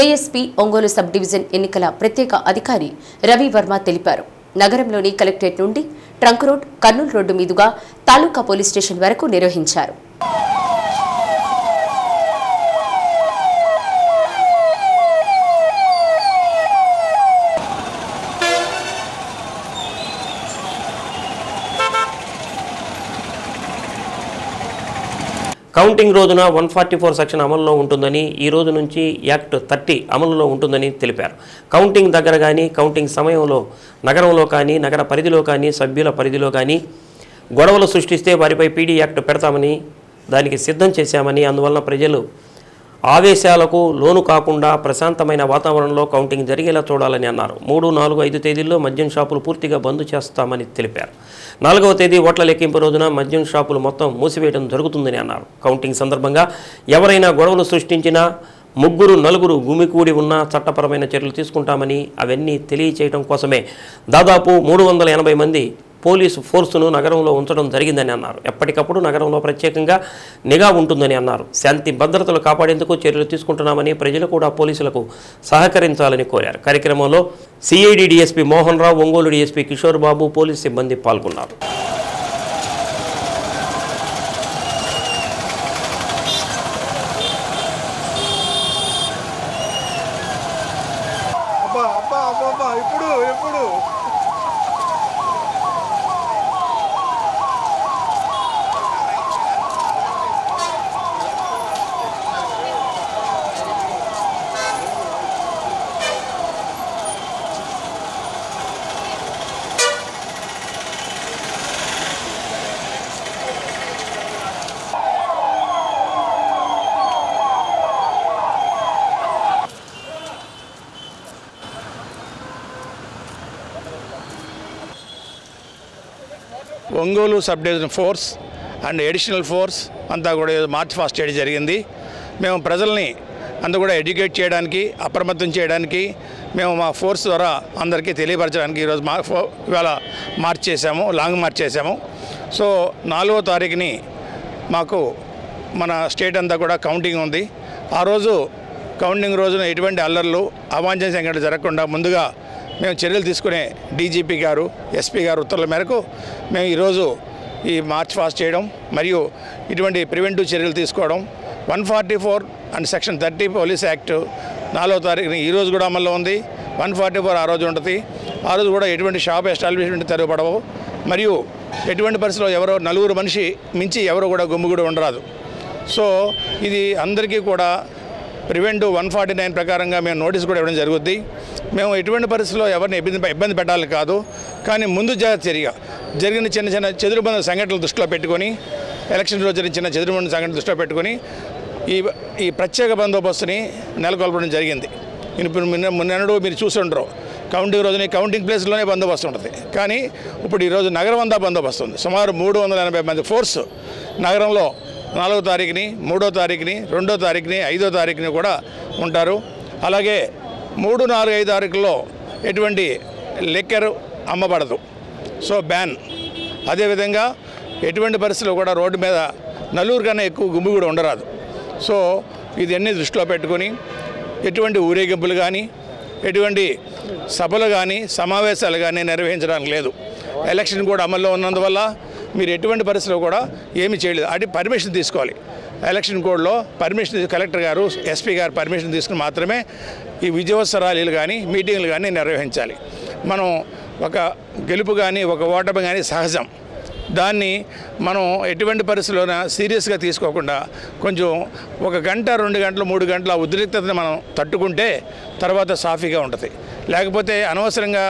S1: ఏఎస్పీ ఒంగోలు సబ్ డివిజన్ ఎన్నికల ప్రత్యేక అధికారి రవి వర్మ తెలిపారు. నగరంలోని కలెక్టరేట్ నుండి ట్రంక్ రోడ్, కర్నూలు రోడ్డు మీదుగా తాలూకా పోలీస్ స్టేషన్ వరకు నిర్వహించారు.
S7: కౌంటింగ్ రోజున 144 సెక్షన్ అమలులో ఉంటుందని, ఈ రోజు నుంచి యాక్ట్ 30 అమలులో ఉంటుందని తెలిపారు. కౌంటింగ్ దగ్గర కానీ, కౌంటింగ్ సమయంలో నగరంలో కానీ, నగర పరిధిలో కానీ, సభ్యుల పరిధిలో కానీ గొడవలు సృష్టిస్తే వారిపై పీడీ యాక్ట్ పెడతామని, దానికి సిద్ధం చేశామని, అందువలన ప్రజలు ఆవేశాలకు లోను కాకుండా ప్రశాంతమైన వాతావరణంలో కౌంటింగ్ జరిగేలా చూడాలని అన్నారు. 3, 4, 5 తేదీల్లో మద్యం షాపులు పూర్తిగా బంద్ చేస్తామని తెలిపారు. 4వ తేదీ ఓట్ల లెక్కింపు రోజున మద్యం షాపులు మొత్తం మూసివేయడం జరుగుతుందని అన్నారు. కౌంటింగ్ సందర్భంగా ఎవరైనా గొడవలు సృష్టించినా, 3, 4 గుమికూడి ఉన్నా చట్టపరమైన చర్యలు తీసుకుంటామని, అవన్నీ తెలియచేయడం కోసమే దాదాపు 380 మంది పోలీసు ఫోర్సును నగరంలో ఉంచడం జరిగిందని అన్నారు. ఎప్పటికప్పుడు నగరంలో ప్రత్యేకంగా నిఘా ఉంటుందని అన్నారు. శాంతి భద్రతలు కాపాడేందుకు చర్యలు తీసుకుంటున్నామని, ప్రజలు కూడా పోలీసులకు సహకరించాలని కోరారు. కార్యక్రమంలో CID DSP Mohan Rao, Ongole DSP Kishore Babu, police సిబ్బంది పాల్గొన్నారు.
S3: Ongole sub division force and additional force అంతా కూడా మార్చ్ ఫాస్ట్ చేయడం జరిగింది. మేము ప్రజల్ని అంతా కూడా ఎడ్యుకేట్ చేయడానికి, అప్రమత్తం చేయడానికి మేము మా ఫోర్స్ ద్వారా అందరికీ తెలియపరచడానికి ఈరోజు ఇవాళ మార్చ్ చేశాము, లాంగ్ మార్చ్ చేశాము. సో 4వ తారీఖుని మాకు మన స్టేట్ అంతా కూడా కౌంటింగ్ ఉంది. ఆ రోజు కౌంటింగ్ రోజున ఎటువంటి అల్లర్లు, అవాంఛనీయ సంఘటనలు జరగకుండా ముందుగా మేము చర్యలు తీసుకునే డీజీపీ గారు, ఎస్పీ గారు ఉత్తర్వుల మేరకు మేము ఈరోజు ఈ మార్చ్ ఫాస్ట్ చేయడం మరియు ఇటువంటి ప్రివెంటివ్ చర్యలు తీసుకోవడం. 144 అండ్ సెక్షన్ 30 పోలీస్ యాక్ట్ 4వ తారీఖున ఈరోజు కూడా అమల్లో ఉంది. 144 ఆ రోజు ఉంటుంది. ఆ రోజు కూడా ఎటువంటి షాప్ ఎస్టాబ్లిష్మెంట్ తెరవబడవు. మరియు ఎటువంటి పరిస్థితుల్లో ఎవరో 4 మనిషి మించి ఎవరు కూడా గుమ్ము కూడా ఉండరాదు. సో ఇది అందరికీ కూడా ప్రివెంటివ్ 149 ప్రకారంగా మేము నోటీస్ కూడా ఇవ్వడం జరుగుద్ది. మేము ఎటువంటి పరిస్థితుల్లో ఎవరిని ఇబ్బంది పెట్టాలి కాదు, కానీ ముందు జాగ్రత్త చర్యగా జరిగిన చిన్న చిన్న చెదురుబంద సంఘటనలు దృష్టిలో పెట్టుకొని, ఎలక్షన్ రోజు చిన్న చెదురుబంద సంఘటన దృష్టిలో పెట్టుకొని ఈ ప్రత్యేక బందోబస్తుని నెలకొల్పడం జరిగింది. ఇప్పుడు మొన్నడు మీరు చూసుంటారు, కౌంటింగ్ రోజున కౌంటింగ్ ప్లేస్లోనే బందోబస్తు ఉంటుంది. కానీ ఇప్పుడు ఈరోజు నగరం అంతా బందోబస్తు ఉంది. సుమారు 380 మంది ఫోర్స్ నగరంలో 4వ తారీఖుని, 3వ తారీఖుని, 2వ తారీఖుని, 5వ తారీఖుని కూడా ఉంటారు. అలాగే 3, 4, 5 తారీఖుల్లో ఎటువంటి లిక్కర్ అమ్మబడదు. So ban. అదేవిధంగా ఎటువంటి పరిస్థితుల్లో కూడా రోడ్డు మీద 4 కన్నా ఎక్కువ గుమ్మి కూడా ఉండరాదు. సో ఇదన్నీ దృష్టిలో పెట్టుకొని ఎటువంటి ఊరేగింపులు కానీ, ఎటువంటి సభలు కానీ, సమావేశాలు కానీ నిర్వహించడానికి లేదు. ఎలక్షన్ కూడా అమల్లో ఉన్నందువల్ల మీరు ఎటువంటి పరిస్థితుల్లో కూడా ఏమీ చేయలేదు. అది పర్మిషన్ తీసుకోవాలి. ఎలక్షన్ కోడ్లో పర్మిషన్ కలెక్టర్ గారు, ఎస్పీ గారు పర్మిషన్ తీసుకుని మాత్రమే ఈ విజయోత్సవ ర్యాలీలు కానీ, మీటింగ్లు కానీ నిర్వహించాలి. మనం ఒక గెలుపు కానీ, ఒక ఓటమి కానీ సహజం. దాన్ని మనం ఎటువంటి పరిస్థితుల్లోనే సీరియస్గా తీసుకోకుండా కొంచెం 1 గంట, 2 గంటలు, 3 గంటల ఉద్రిక్తతను మనం తట్టుకుంటే తర్వాత సాఫీగా ఉంటుంది. లేకపోతే అనవసరంగా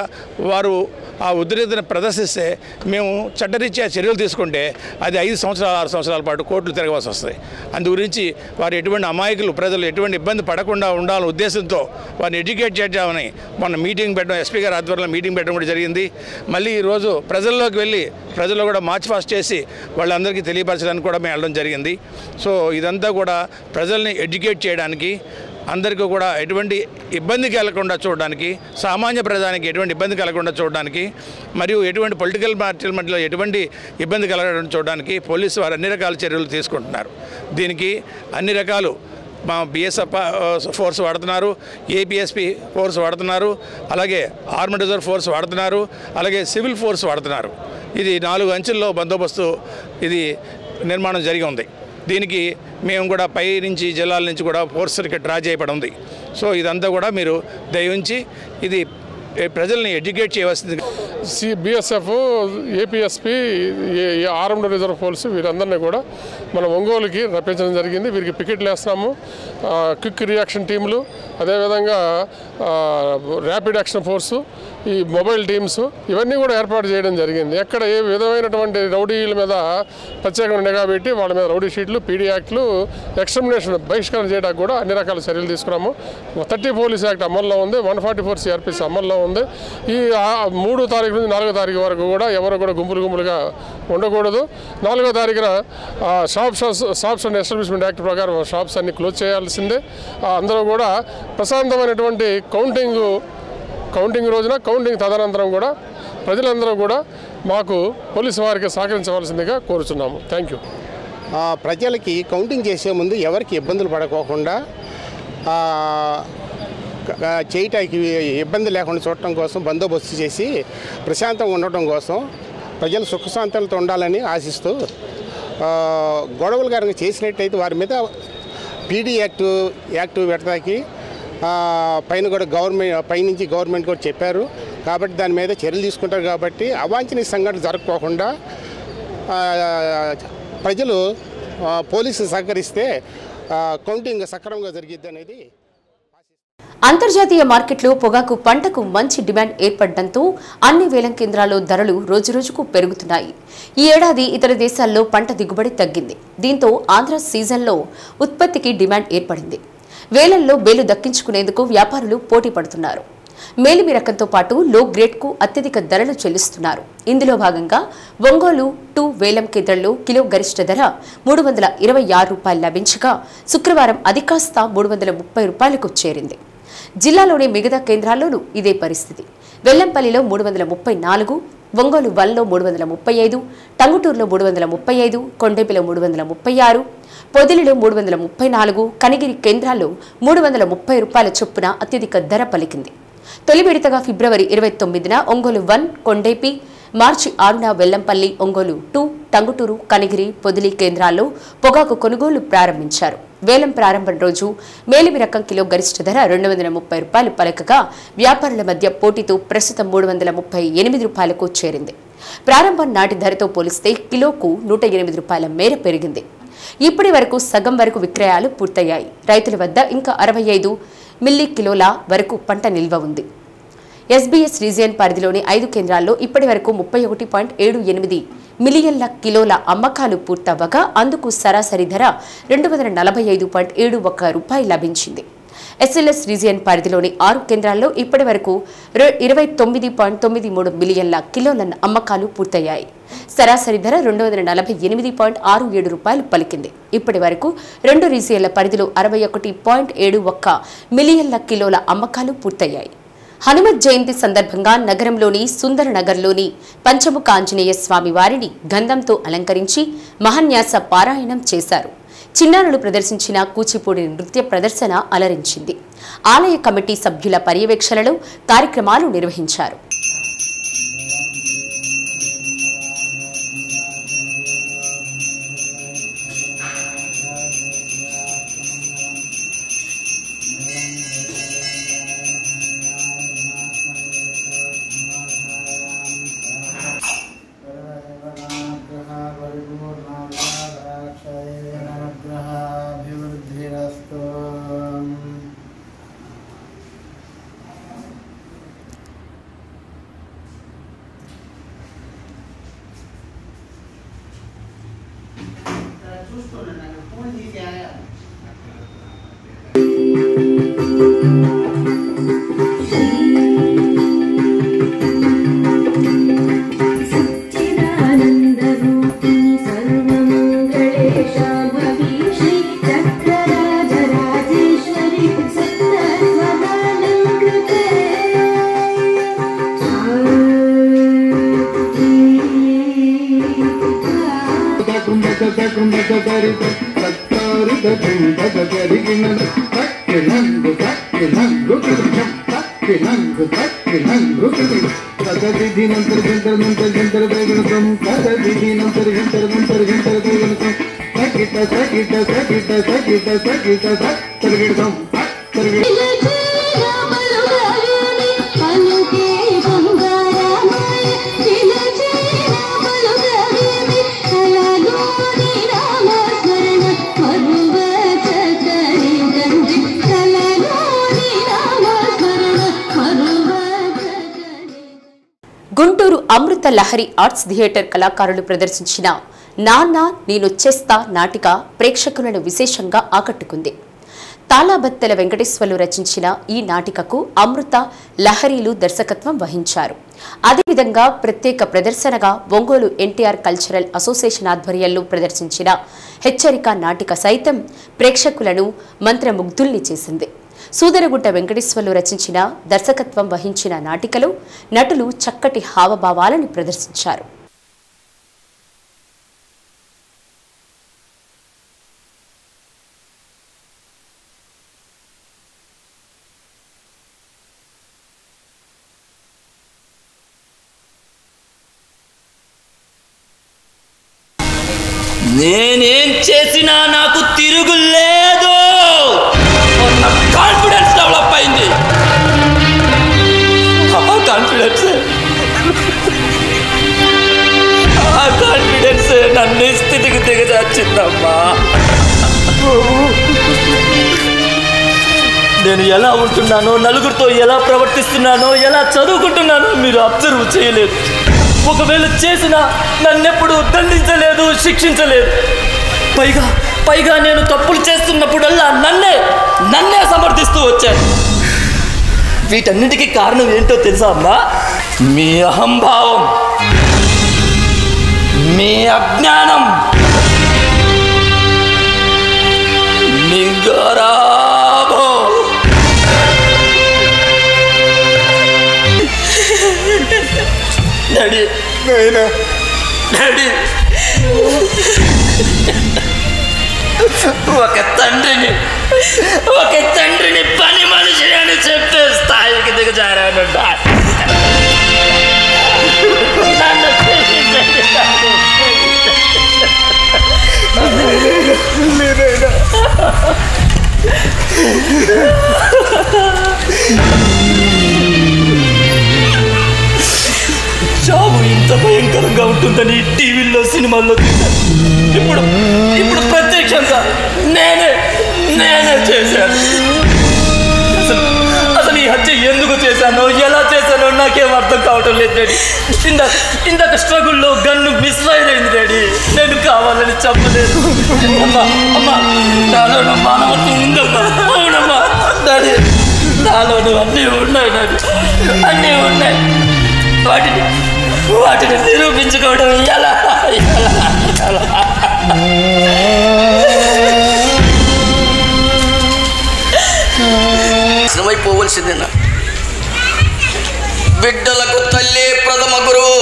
S3: వారు ఆ ఉద్రిక్తతను ప్రదర్శిస్తే మేము చట్టరీత్యా చర్యలు తీసుకుంటే అది 5 సంవత్సరాలు, 6 సంవత్సరాల పాటు కోర్టులు తిరగవలసి వస్తాయి. అందు గురించి వారు ఎటువంటి అమాయకులు, ప్రజలు ఎటువంటి ఇబ్బంది పడకుండా ఉండాలనే ఉద్దేశంతో వారిని ఎడ్యుకేట్ చేద్దామని మొన్న మీటింగ్ పెట్టడం, ఎస్పీ గారి ఆధ్వర్యంలో మీటింగ్ పెట్టడం కూడా జరిగింది. మళ్ళీ ఈరోజు ప్రజల్లోకి వెళ్ళి ప్రజల్లో కూడా మార్చ్ ఫాస్ట్ చేసి వాళ్ళందరికీ తెలియపరచడానికి కూడా మేము వెళ్ళడం జరిగింది. సో ఇదంతా కూడా ప్రజల్ని ఎడ్యుకేట్ చేయడానికి, అందరికీ కూడా ఎటువంటి ఇబ్బంది కలగకుండా చూడడానికి, సామాన్య ప్రజానికి ఎటువంటి ఇబ్బంది కలగకుండా చూడడానికి, మరియు ఎటువంటి పొలిటికల్ పార్టీల మధ్యలో ఎటువంటి ఇబ్బంది కలగకుండా చూడడానికి పోలీసు వారు అన్ని రకాల చర్యలు తీసుకుంటున్నారు. దీనికి అన్ని రకాలు మా బిఎస్ఎఫ్ ఫోర్స్ వాడుతున్నారు, ఏపీఎస్పీ ఫోర్స్ వాడుతున్నారు, అలాగే ఆర్మడ్ రిజర్వ్ ఫోర్స్ వాడుతున్నారు, అలాగే సివిల్ ఫోర్స్ వాడుతున్నారు. ఇది 4 అంచెల్లో బందోబస్తు ఇది నిర్మాణం జరిగి ఉంది. దీనికి మేము కూడా పై నుంచి జిల్లాల నుంచి కూడా ఫోర్స్ ఇక్కడ డ్రా చేయబడి ఉంది. సో ఇదంతా కూడా మీరు దయవుంచి ఇది
S9: ప్రజల్ని ఎడ్యుకేట్ చేయవలసింది.
S10: BSF, APSP, armed reserve force వీరందరినీ కూడా మన ఒంగోలుకి రప్పించడం జరిగింది. వీరికి పికెట్లు వేస్తున్నాము. క్విక్ రియాక్షన్ టీములు, అదేవిధంగా ర్యాపిడ్ యాక్షన్ ఫోర్సు, ఈ మొబైల్ టీమ్స్ ఇవన్నీ కూడా ఏర్పాటు చేయడం జరిగింది. ఎక్కడ ఏ విధమైనటువంటి రౌడీల మీద ప్రత్యేకంగా నిఘా పెట్టి వాళ్ళ మీద రౌడీ షీట్లు, PD యాక్ట్లు, ఎక్స్టర్మినేషన్ బహిష్కరణ చేయడానికి కూడా అన్ని రకాల చర్యలు తీసుకున్నాము. 30 పోలీస్ యాక్ట్ అమల్లో ఉంది, 144 CRPC అమల్లో ఉంది. ఈ 3వ తారీఖు నుంచి 4వ తారీఖు వరకు కూడా ఎవరు కూడా గుంపులుగా ఉండకూడదు. 4వ తారీఖున షాప్స్ అండ్ ఎస్టాబ్లిష్మెంట్ యాక్ట్ ప్రకారం షాప్స్ అన్ని క్లోజ్ చేయాల్సిందే. అందరూ కూడా ప్రశాంతమైనటువంటి కౌంటింగ్ రోజున కౌంటింగ్ తదనంతరం కూడా ప్రజలందరూ కూడా మాకు పోలీసు వారికి సహకరించవలసిందిగా కోరుచున్నాము. Thank you.
S11: ప్రజలకి కౌంటింగ్ చేసే ముందు ఎవరికి ఇబ్బందులు పడకోకుండా చేయటానికి ఇబ్బంది లేకుండా చూడటం కోసం బందోబస్తు చేసి ప్రశాంతంగా ఉండటం కోసం ప్రజలు సుఖశాంతులతో ఉండాలని ఆశిస్తూ గొడవలు గారికి చేసినట్టయితే వారి మీద PD యాక్ట్ పెడతాకి పైన కూడా పైనుంచి గవర్నమెంట్ కూడా చెప్పారు కాబట్టి దాని మీద చర్యలు తీసుకుంటారు. కాబట్టి అవాంఛనీయ సంఘటన జరగకోకుండా ప్రజలు పోలీసులు సహకరిస్తే కౌంటింగ్ సక్రమంగా జరిగిద్ది అనేది.
S1: అంతర్జాతీయ మార్కెట్లో పొగాకు పంటకు మంచి డిమాండ్ ఏర్పడడంతో అన్ని వేలం కేంద్రాల్లో ధరలు రోజురోజుకు పెరుగుతున్నాయి. ఈ ఏడాది ఇతర దేశాల్లో పంట దిగుబడి తగ్గింది. దీంతో ఆంధ్ర సీజన్లో ఉత్పత్తికి డిమాండ్ ఏర్పడింది. వేలంలో బేలు దక్కించుకునేందుకు వ్యాపారులు పోటీ పడుతున్నారు. మేలిమి రకంతో పాటు లో గ్రేడ్కు అత్యధిక ధరలు చెల్లిస్తున్నారు. ఇందులో భాగంగా ఒంగోలు 2 వేలం కేంద్రంలో కిలో గరిష్ట ధర ₹326 లభించగా శుక్రవారం అది కాస్త ₹330కు చేరింది. జిల్లాలోని మిగతా కేంద్రాల్లోనూ ఇదే పరిస్థితి. వెల్లంపల్లిలో 334, ఒంగోలు 1లో 335, టంగుటూరులో 335, కొండేపిలో 336, పొదిలిలో 334, కనిగిరి కేంద్రాల్లో ₹330 చొప్పున అత్యధిక ధర పలికింది. తొలి విడతగా ఫిబ్రవరి 29న ఒంగోలు 1, కొండేపి, మార్చి 6న వెల్లంపల్లి, ఒంగోలు 2, టంగుటూరు, కనిగిరి, పొదిలి కేంద్రాల్లో పొగాకు కొనుగోలు ప్రారంభించారు. వేలం ప్రారంభం రోజు మేలిమి రకం కిలో గరిష్ట ధర ₹230 పలకగా వ్యాపారుల మధ్య పోటీతో ప్రస్తుతం ₹338కు చేరింది. ప్రారంభం నాటి ధరతో పోలిస్తే కిలోకు ₹108 మేర పెరిగింది. ఇప్పటి వరకు సగం వరకు విక్రయాలు పూర్తయ్యాయి. రైతుల వద్ద ఇంకా 65 మిల్లీ కిలోల వరకు పంట నిల్వ ఉంది. SBS రీజియన్ పరిధిలోని 5 కేంద్రాల్లో ఇప్పటి వరకు 31.78 మిలియన్ల కిలోల అమ్మకాలు పూర్తవ్వగా అందుకు సరాసరి ధర ₹245.71 లభించింది. SLS రీజియన్ పరిధిలోని 6 కేంద్రాల్లో ఇప్పటి వరకు 29.93 మిలియన్ల కిలోల అమ్మకాలు పూర్తయ్యాయి. సరాసరి ధర ₹248.67 పలికింది. ఇప్పటి వరకు 2 రీజియన్ల పరిధిలో 61.71 మిలియన్ల కిలోల అమ్మకాలు పూర్తయ్యాయి. హనుమత్ జయంతి సందర్భంగా నగరంలోని సుందరనగర్లోని పంచముఖ ఆంజనేయ స్వామి వారిని గంధంతో అలంకరించి మహాన్యాస పారాయణం చేశారు. చిన్నారులు ప్రదర్శించిన కూచిపూడి నృత్య ప్రదర్శన అలరించింది. ఆలయ కమిటీ సభ్యుల పర్యవేక్షణలో కార్యక్రమాలు నిర్వహించారు.
S12: Hello,
S1: అమృత లహరి ఆర్ట్స్ థియేటర్ కళాకారులు ప్రదర్శించిన నాన్న నేనొచ్చేస్తా నాటిక ప్రేక్షకులను విశేషంగా ఆకట్టుకుంది. తాళాబత్తెల వెంకటేశ్వర్లు రచించిన ఈ నాటికకు అమృత లహరీలు దర్శకత్వం వహించారు. అదేవిధంగా ప్రత్యేక ప్రదర్శనగా ఒంగోలు ఎన్టీఆర్ కల్చరల్ అసోసియేషన్ ఆధ్వర్యంలో ప్రదర్శించిన హెచ్చరిక నాటిక సైతం ప్రేక్షకులను మంత్రముగ్ధుల్ని చేసింది. సూదరగుట్ట వెంకటేశ్వర్లు రచించిన దర్శకత్వం వహించిన నాటికలో నటులు చక్కటి హావభావాలను ప్రదర్శించారు.
S9: నేనేం చేసినా నాకు తిరుగులేదు. కాన్ఫిడెన్స్ డెవలప్ అయింది. ఆ కాన్ఫిడెన్స్ నన్ను స్థితికి దిగజార్చిందమ్మా. నేను ఎలా ఉంటున్నానో, నలుగురితో ఎలా ప్రవర్తిస్తున్నానో, ఎలా చదువుకుంటున్నానో మీరు అబ్జర్వ్ చేయలేదు. ఒకవేళ చేసినా నన్నెప్పుడు దండించలేదు, శిక్షించలేదు. పైగా నేను తప్పులు చేస్తున్నప్పుడల్లా నన్నే సమర్థిస్తూ వచ్చాను. వీటన్నిటికీ కారణం ఏంటో తెలుసా అమ్మా? మీ అహంభావం, మీ అజ్ఞానం, మీ గౌరవం. డాడీ ఒక తండ్రిని పని మనిషి అని చెప్పే స్థాయికి దిగజారాను. చావు ఇంత భయంకరంగా ఉంటుందని టీవీల్లో, సినిమాల్లో చూశాను. ఇప్పుడు ప్రత్యక్షంగా నేనే చేశాను. అసలు ఈ హత్య ఎందుకు చేశానో, ఎలా చేశానో నాకేం అర్థం కావటం లేదు డాడీ. ఇందాక స్ట్రగుల్లో గన్ను మిస్ఫైర్ అయింది డాడీ. నేను కావాలని చెప్పలేదు. అమ్మా నాలోనూ మానవత్వం ఉందమ్మా. అవునమ్మా డాడీ, నాలోనూ అన్నీ ఉన్నాయి డాడీ, అన్నీ ఉన్నాయి. వాటిని నిరూపించుకోవడం ఎలా? శ్రమైపోవలసిందేనా? బిడ్డలకు తల్లి ప్రథమ గురువు,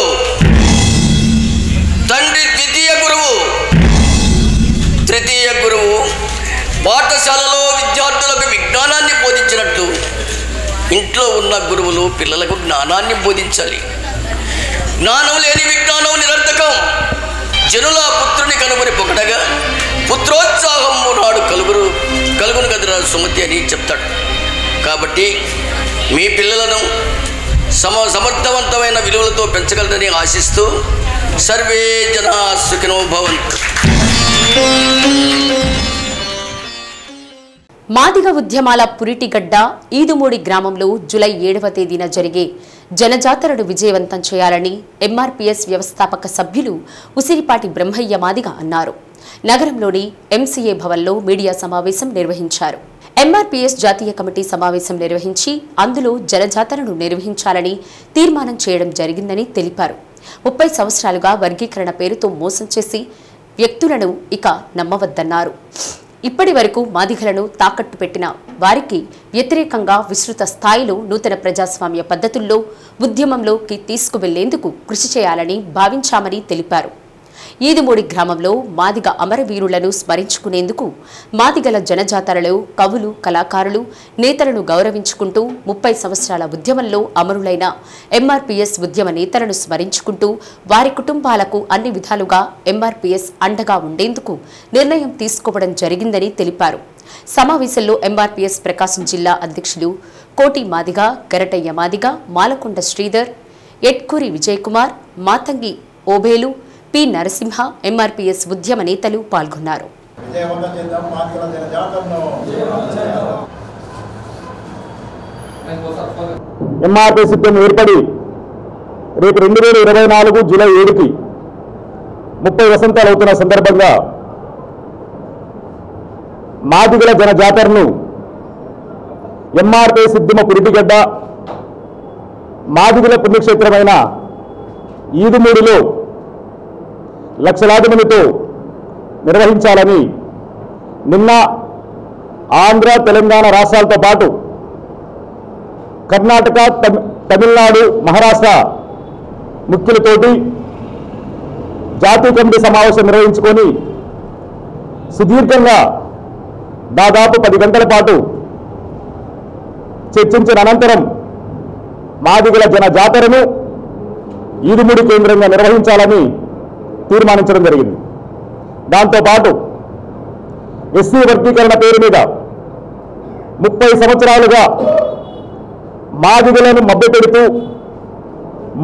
S9: తండ్రి ద్వితీయ గురువు, తృతీయ గురువు. పాఠశాలలో విద్యార్థులకు విజ్ఞానాన్ని బోధించినట్టు ఇంట్లో ఉన్న గురువులు పిల్లలకు జ్ఞానాన్ని బోధించాలి. జ్ఞానం లేని విజ్ఞానం నిరర్థకం. జనుల పుత్రుని కనుగొని పొగడగా పుత్రోత్సాహము నాడు కలుగును గదిరా సుమతి అని చెప్తాడు. కాబట్టి మీ పిల్లలను సమర్థవంతమైన విలువలతో పెంచగలరని ఆశిస్తూ సర్వే జనా సుఖినో భవంతు.
S1: మాదిగ ఉద్యమాల పురిటిగడ్డ ఈదుమూడి గ్రామంలో జూలై 7వ తేదీన జరిగే జనజాతరను విజయవంతం చేయాలని ఎంఆర్పీఎస్ వ్యవస్థాపక సభ్యులు ఉసిరిపాటి బ్రహ్మయ్య మాదిగ అన్నారు. నగరంలోని ఎంసీఏ భవన్లో మీడియా సమావేశం నిర్వహించారు. ఎంఆర్పీఎస్ జాతీయ కమిటీ సమావేశం నిర్వహించి అందులో జనజాతరను నిర్వహించాలని తీర్మానం చేయడం జరిగిందని తెలిపారు. 30 సంవత్సరాలుగా వర్గీకరణ పేరుతో మోసం చేసి వ్యక్తులను ఇక నమ్మవద్దన్నారు. ఇప్పటి వరకు మాదిగలను తాకట్టు పెట్టిన వారికి వ్యతిరేకంగా విస్తృత స్థాయిలో నూతన ప్రజాస్వామ్య పద్ధతుల్లో ఉద్యమంలోకి తీసుకువెళ్లేందుకు కృషి చేయాలని భావించామని తెలిపారు. ఈదుమూడి గ్రామంలో మాదిగ అమరవీరులను స్మరించుకునేందుకు మాదిగల జనజాతరలో కవులు, కళాకారులు, నేతలను గౌరవించుకుంటూ 30 సంవత్సరాల ఉద్యమంలో అమరులైన ఎంఆర్పీఎస్ ఉద్యమ నేతలను స్మరించుకుంటూ వారి కుటుంబాలకు అన్ని విధాలుగా ఎంఆర్పీఎస్ అండగా ఉండేందుకు నిర్ణయం తీసుకోవడం జరిగిందని తెలిపారు. సమావేశంలో ఎంఆర్పీఎస్ ప్రకాశం జిల్లా అధ్యక్షులు కోటి మాదిగ, గరటయ్య మాదిగ, మాలకొండ శ్రీధర్, ఎట్కూరి విజయకుమార్, మాతంగి ఓబేలు, పి నరసింహ, ఎంఆర్పీఎస్ ఉద్యమ నేతలు పాల్గొన్నారు.
S12: ఎంఆర్పీఎస్ ఉద్యమం ఏర్పడి రేపు 2024 జూలై 7కి 30 వసంతాలు అవుతున్న సందర్భంగా మాదిగల జనజాతరను ఎంఆర్పీ సిద్దిమ పురిటిగడ్డ మాదిగల పుణ్యక్షేత్రమైన ఈదుమూడిలో లక్షలాది మందితో నిర్వహించాలని నిన్న ఆంధ్ర తెలంగాణ రాష్ట్రాలతో పాటు కర్ణాటక తమిళనాడు మహారాష్ట్ర ముఖ్యులతోటి జాతీయ కమిటీ సమావేశం నిర్వహించుకొని సుదీర్ఘంగా దాదాపు 10 గంటల పాటు చర్చించిన అనంతరం మాదిగల జనజాతరను ఈదుమూడి కేంద్రంగా నిర్వహించాలని తీర్మానించడం జరిగింది. దాంతోపాటు ఎస్సీ వర్గీకరణ పేరు మీద 30 సంవత్సరాలుగా మాదిగలను మభ్యపెడుతూ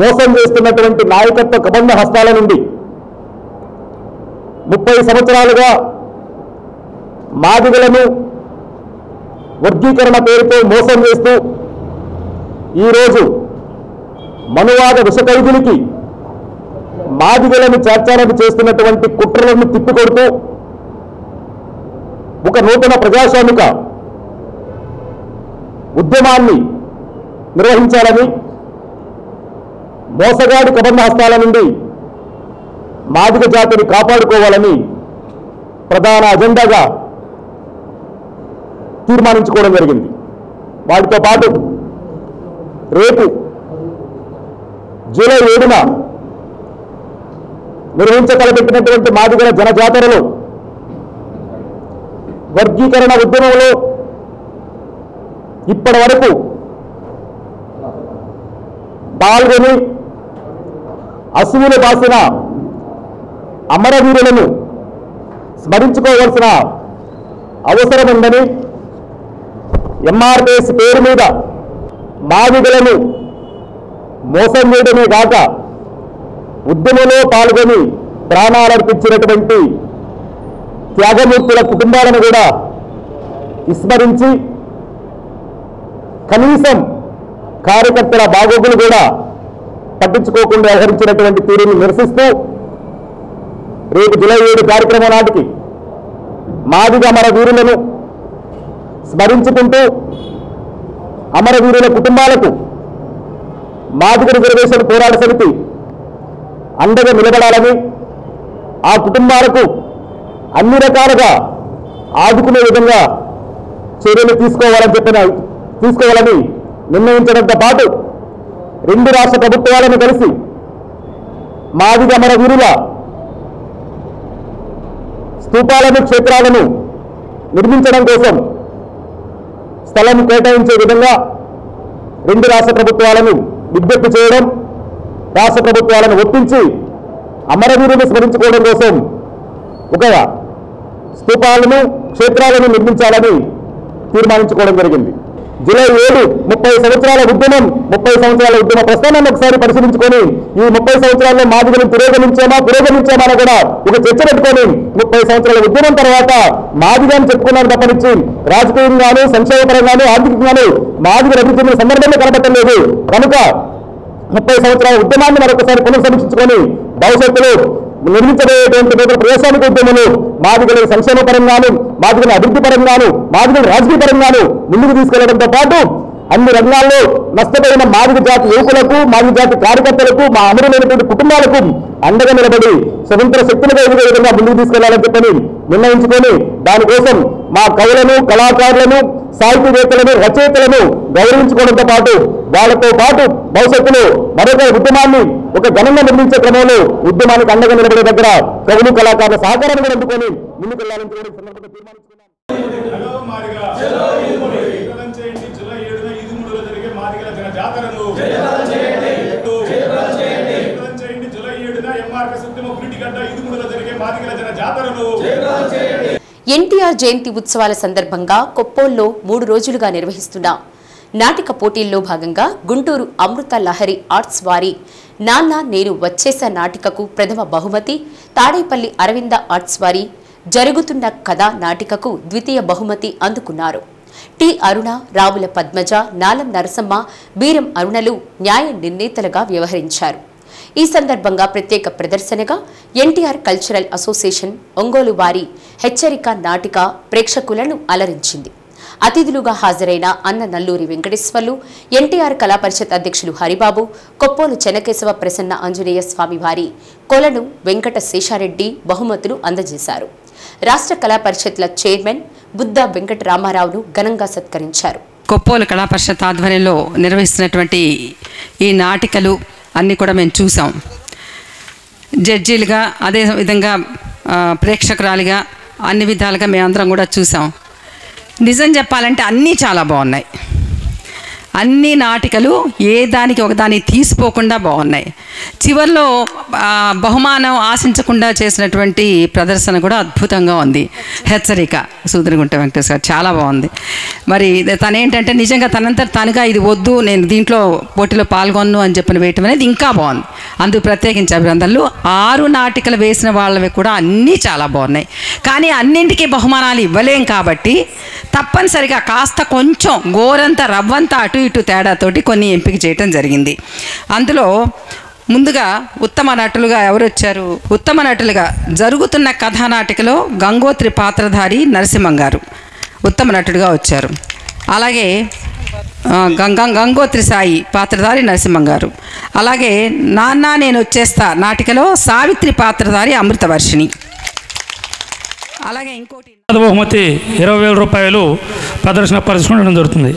S12: మోసం చేస్తున్నటువంటి నాయకత్వ కబంధ హస్తాల నుండి 30 సంవత్సరాలుగా మాదిగలను వర్గీకరణ పేరుతో మోసం చేస్తూ ఈరోజు మనువాద విషఖైదులకి మాదిగలను చేర్చాలని చేస్తున్నటువంటి కుట్రలను తిప్పికొడుతూ ఒక నూతన ప్రజాస్వామిక ఉద్యమాన్ని నిర్వహించాలని మోసగాడి కబంధ హస్తాల నుండి మాదిగ జాతిని కాపాడుకోవాలని ప్రధాన అజెండాగా తీర్మానించుకోవడం జరిగింది. వాటితో పాటు రేపు జూలై 7న నిర్వహించగలబెట్టినటువంటి మాదిగల జనజాతరలో వర్గీకరణ ఉద్యమంలో ఇప్పటి వరకు పాల్గొని అసువులు బాసిన అమరవీరులను స్మరించుకోవాల్సిన అవసరం ఉందని ఎంఆర్పీఎస్ పేరు మీద మాదిగలను మోసం చేయడమే కాక ఉద్యమంలో పాల్గొని ప్రాణాలర్పించినటువంటి త్యాగమూర్తుల కుటుంబాలను కూడా విస్మరించి కనీసం కార్యకర్తల బాగోగులు కూడా పట్టించుకోకుండా వ్యవహరించినటువంటి తీరును నిరసిస్తూ రేపు జూలై 7 కార్యక్రమం నాటికి మాదిగ అమరవీరులను స్మరించుకుంటూ అమరవీరుల కుటుంబాలకు మాదిగ రిజర్వేషన్ పోరాట సమితి అండగా నిలబడాలని ఆ కుటుంబాలకు అన్ని రకాలుగా ఆదుకునే విధంగా చర్యలు తీసుకోవాలని నిర్ణయించడంతో పాటు 2 రాష్ట్ర ప్రభుత్వాలను కలిసి మాదిగ అమరవీరుల స్తూపాలను క్షేత్రాలను నిర్మించడం కోసం స్థలం కేటాయించే విధంగా 2 రాష్ట్ర ప్రభుత్వాలను విజ్ఞప్తి చేయడం, రాష్ట్ర ప్రభుత్వాలను ఒప్పించి అమరవీరులను స్మరించుకోవడం కోసం ఒక స్తూపాలను క్షేత్రాలను నిర్మించాలని తీర్మానించుకోవడం జరిగింది. జూలై 7 30 సంవత్సరాల ఉద్యమం 30 సంవత్సరాల ఉద్యమ ప్రస్థానాన్ని ఒకసారి పరిశీలించుకొని ఈ 30 సంవత్సరాల్లో మాదిగలను పురోగమించామా అని కూడా ఒక చర్చ పెట్టుకొని 30 సంవత్సరాల ఉద్యమం తర్వాత మాదిగని చెప్పుకున్నాను తప్పనిచ్చి రాజకీయంగాను సంక్షేమపరంగాను ఆర్థికంగాను మాదిగలు అభివృద్ధి చెందిన సందర్భంలో కనబట్టలేదు. కనుక 30 సంవత్సరాల ఉద్యమాన్ని మరొకసారి పునఃసమీక్షించుకొని భవిష్యత్తులో నిర్మించబోయేటువంటి ప్రజాస్వామిక ఉద్యమంలో మాదిగల సంక్షేమ పరంగాను, మాదిగల అభివృద్ధి పరంగాను, మాదిగల రాజకీయ పరంగాను ముందుకు తీసుకెళ్లడంతో పాటు అన్ని రంగాల్లో నష్టపోయిన మాదిగ జాతి యువకులకు, మాదిగ జాతి కార్యకర్తలకు, మా అమరులైనటువంటి కుటుంబాలకు అండగా నిలబడి స్వతంత్ర శక్తులుగా ఎదిగే విధంగా ముందుకు తీసుకెళ్లాలని చెప్పని నిర్ణయించుకొని దానికోసం మా కవులను, కళాకారులను, సాహితీవేత్తలను, రచయితలను గౌరవించుకోవడంతో పాటు వాళ్ళతో పాటు భవిష్యత్తులో మరొక ఉద్యమాన్ని ఒక ఘనంగా నిర్మించే క్రమంలో ఉద్యమానికి అండగా నిలబడే దగ్గర కవులు, కళాకారుల సహకారాన్ని కూడా అందుకొని ముందుకు వెళ్లాలని సందర్భంగా తీర్మానించుకున్నాం.
S1: ఎన్టీఆర్ జయంతి ఉత్సవాల సందర్భంగా కొప్పోల్లో 3 రోజులుగా నిర్వహిస్తున్న నాటక పోటీల్లో భాగంగా గుంటూరు అమృత లహరి ఆర్ట్స్ వారి నాన్న నేను వచ్చేసా నాటికకు ప్రథమ బహుమతి, తాడేపల్లి అరవింద ఆర్ట్స్ వారి జరుగుతున్న కథ నాటికకు ద్వితీయ బహుమతి అందుకున్నారు. టి అరుణ, రావుల పద్మజ, నాలం నరసమ్మ, బీరం అరుణలు న్యాయ నిర్ణేతలుగా వ్యవహరించారు. ఈ సందర్భంగా ప్రత్యేక ప్రదర్శనగా ఎన్టీఆర్ కల్చరల్ అసోసియేషన్ ఒంగోలు వారి హెచ్చరిక నాటిక ప్రేక్షకులను అలరించింది. అతిథులుగా హాజరైన అన్న నల్లూరి వెంకటేశ్వర్లు, ఎన్టీఆర్ కళా పరిషత్ అధ్యక్షులు హరిబాబు, కొప్పోలు చెన్నకేశవ ప్రసన్న ఆంజనేయ స్వామి వారి కొలను వెంకట శేషారెడ్డి బహుమతులు అందజేశారు. రాష్ట్ర కళా పరిషత్ల చైర్మన్ బుద్ధ వెంకట రామారావును ఘనంగా సత్కరించారు.
S13: కొప్పోలు కళా పరిషత్ ఆధ్వర్యంలో నిర్వహిస్తున్నటువంటి ఈ నాటికలు అన్నీ కూడా మేము చూసాం. జడ్జీలుగా అదేవిధంగా ప్రేక్షకురాలిగా అన్ని విధాలుగా మేమందరం కూడా చూసాం. నిజం చెప్పాలంటే అన్నీ చాలా బాగున్నాయి. అన్ని నాటికలు ఏ దానికి ఒకదాన్ని తీసిపోకుండా బాగున్నాయి. చివరిలో బహుమానం ఆశించకుండా చేసినటువంటి ప్రదర్శన కూడా అద్భుతంగా ఉంది. హెచ్చరిక సూదరగుంట వెంకటేశ్వర చాలా బాగుంది. మరి తనేంటంటే నిజంగా తనంతా తనగా ఇది వద్దు, నేను దీంట్లో పోటీలో పాల్గొన్ను అని చెప్పిన వేయటం అనేది ఇంకా బాగుంది. అందుకు ప్రత్యేకించి అభినందనలు. 6 నాటికలు వేసిన వాళ్ళవి కూడా అన్నీ చాలా బాగున్నాయి. కానీ అన్నింటికీ బహుమానాలు ఇవ్వలేం కాబట్టి తప్పనిసరిగా కాస్త కొంచెం గోరంత రవ్వంతా అటు ఇటు తేడాతోటి కొన్ని ఎంపిక చేయటం జరిగింది. అందులో ముందుగా ఉత్తమ నటులుగా ఎవరు వచ్చారు? ఉత్తమ నటులుగా జరుగుతున్న కథానాటికలో గంగోత్రి పాత్రధారి నరసింహం గారు ఉత్తమ నటుడుగా వచ్చారు. అలాగే గంగోత్రి సాయి పాత్రధారి నరసింహం గారు. అలాగే నాన్న నేను వచ్చేస్తా నాటికలో సావిత్రి పాత్రధారి అమృతవర్షిణి. అలాగే ఇంకోటి
S14: బహుమతి 20,000 రూపాయలు ప్రదర్శన పరచుకోవడం జరుగుతుంది.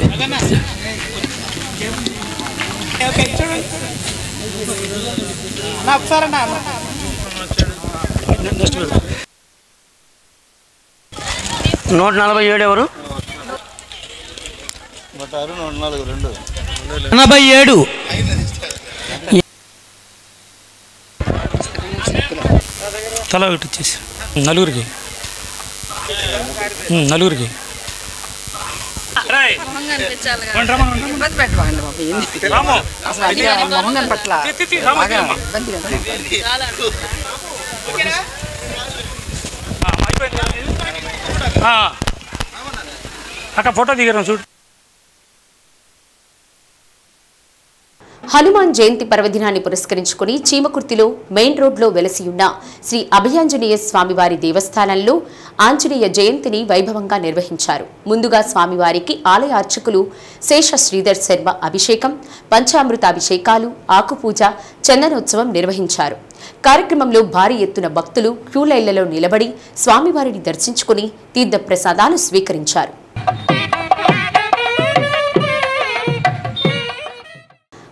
S15: నూట 47 ఎవరు? 87
S14: తల ఒకటి వచ్చేసి నలుగురికి అక్కడ ఫోటో దిగారు చూడు.
S1: హనుమాన్ జయంతి పర్వదినాన్ని పురస్కరించుకుని చీమకుర్తిలో మెయిన్ రోడ్లో వెలసియున్న శ్రీ అభయాంజనేయ స్వామివారి దేవస్థానంలో ఆంజనేయ జయంతిని వైభవంగా నిర్వహించారు. ముందుగా స్వామివారికి ఆలయ అర్చకులు శేష శ్రీధర్ శర్మ అభిషేకం, పంచామృతాభిషేకాలు, ఆకుపూజ, చందనోత్సవం నిర్వహించారు. కార్యక్రమంలో భారీ ఎత్తున భక్తులు క్యూలైన్లలో నిలబడి స్వామివారిని దర్శించుకుని తీర్థప్రసాదాలు స్వీకరించారు.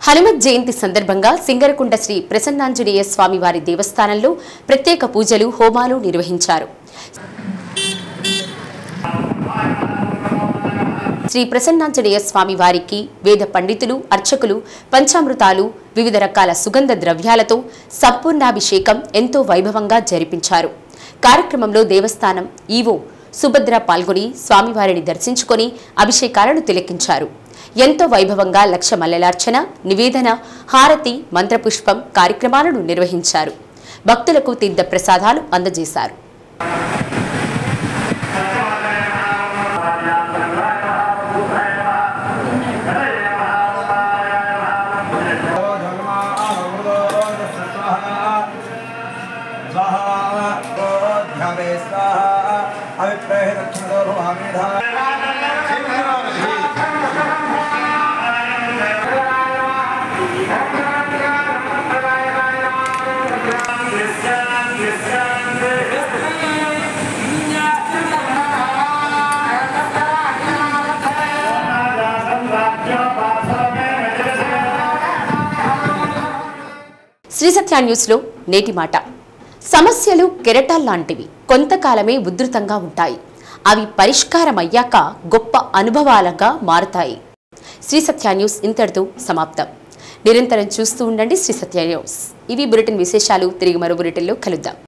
S1: హనుమత్ జయంతి సందర్భంగా సింగరకుంట శ్రీ ప్రసన్నాంజనేయ స్వామివారి దేవస్థానంలో ప్రత్యేక పూజలు, హోమాలు నిర్వహించారు. శ్రీ ప్రసన్నాంజనేయ స్వామివారికి వేద పండితులు, అర్చకులు పంచామృతాలు, వివిధ రకాల సుగంధ ద్రవ్యాలతో సంపూర్ణాభిషేకం ఎంతో వైభవంగా జరిపించారు. కార్యక్రమంలో దేవస్థానం ఈవో సుభద్ర పాల్గొని స్వామివారిని దర్శించుకొని అభిషేకాలను తిలకించారు. ఎంతో వైభవంగా లక్ష మల్లెలార్చన, నివేదన, హారతి, మంత్రపుష్పం కార్యక్రమాలను నిర్వహించారు. భక్తులకు తీర్థ ప్రసాదాలు అందజేశారు. శ్రీ సత్య న్యూస్లో నేటి మాట. సమస్యలు కెరటాల్లాంటివి, కొంతకాలమే ఉధృతంగా ఉంటాయి. అవి పరిష్కారమయ్యాక గొప్ప అనుభవాలుగా మారుతాయి. శ్రీ సత్య న్యూస్ ఇంతటితో సమాప్తం. నిరంతరం చూస్తూ ఉండండి శ్రీ సత్య న్యూస్. ఇవి బులెటిన్ విశేషాలు. తిరిగి మరో బులెటిన్లో కలుద్దాం.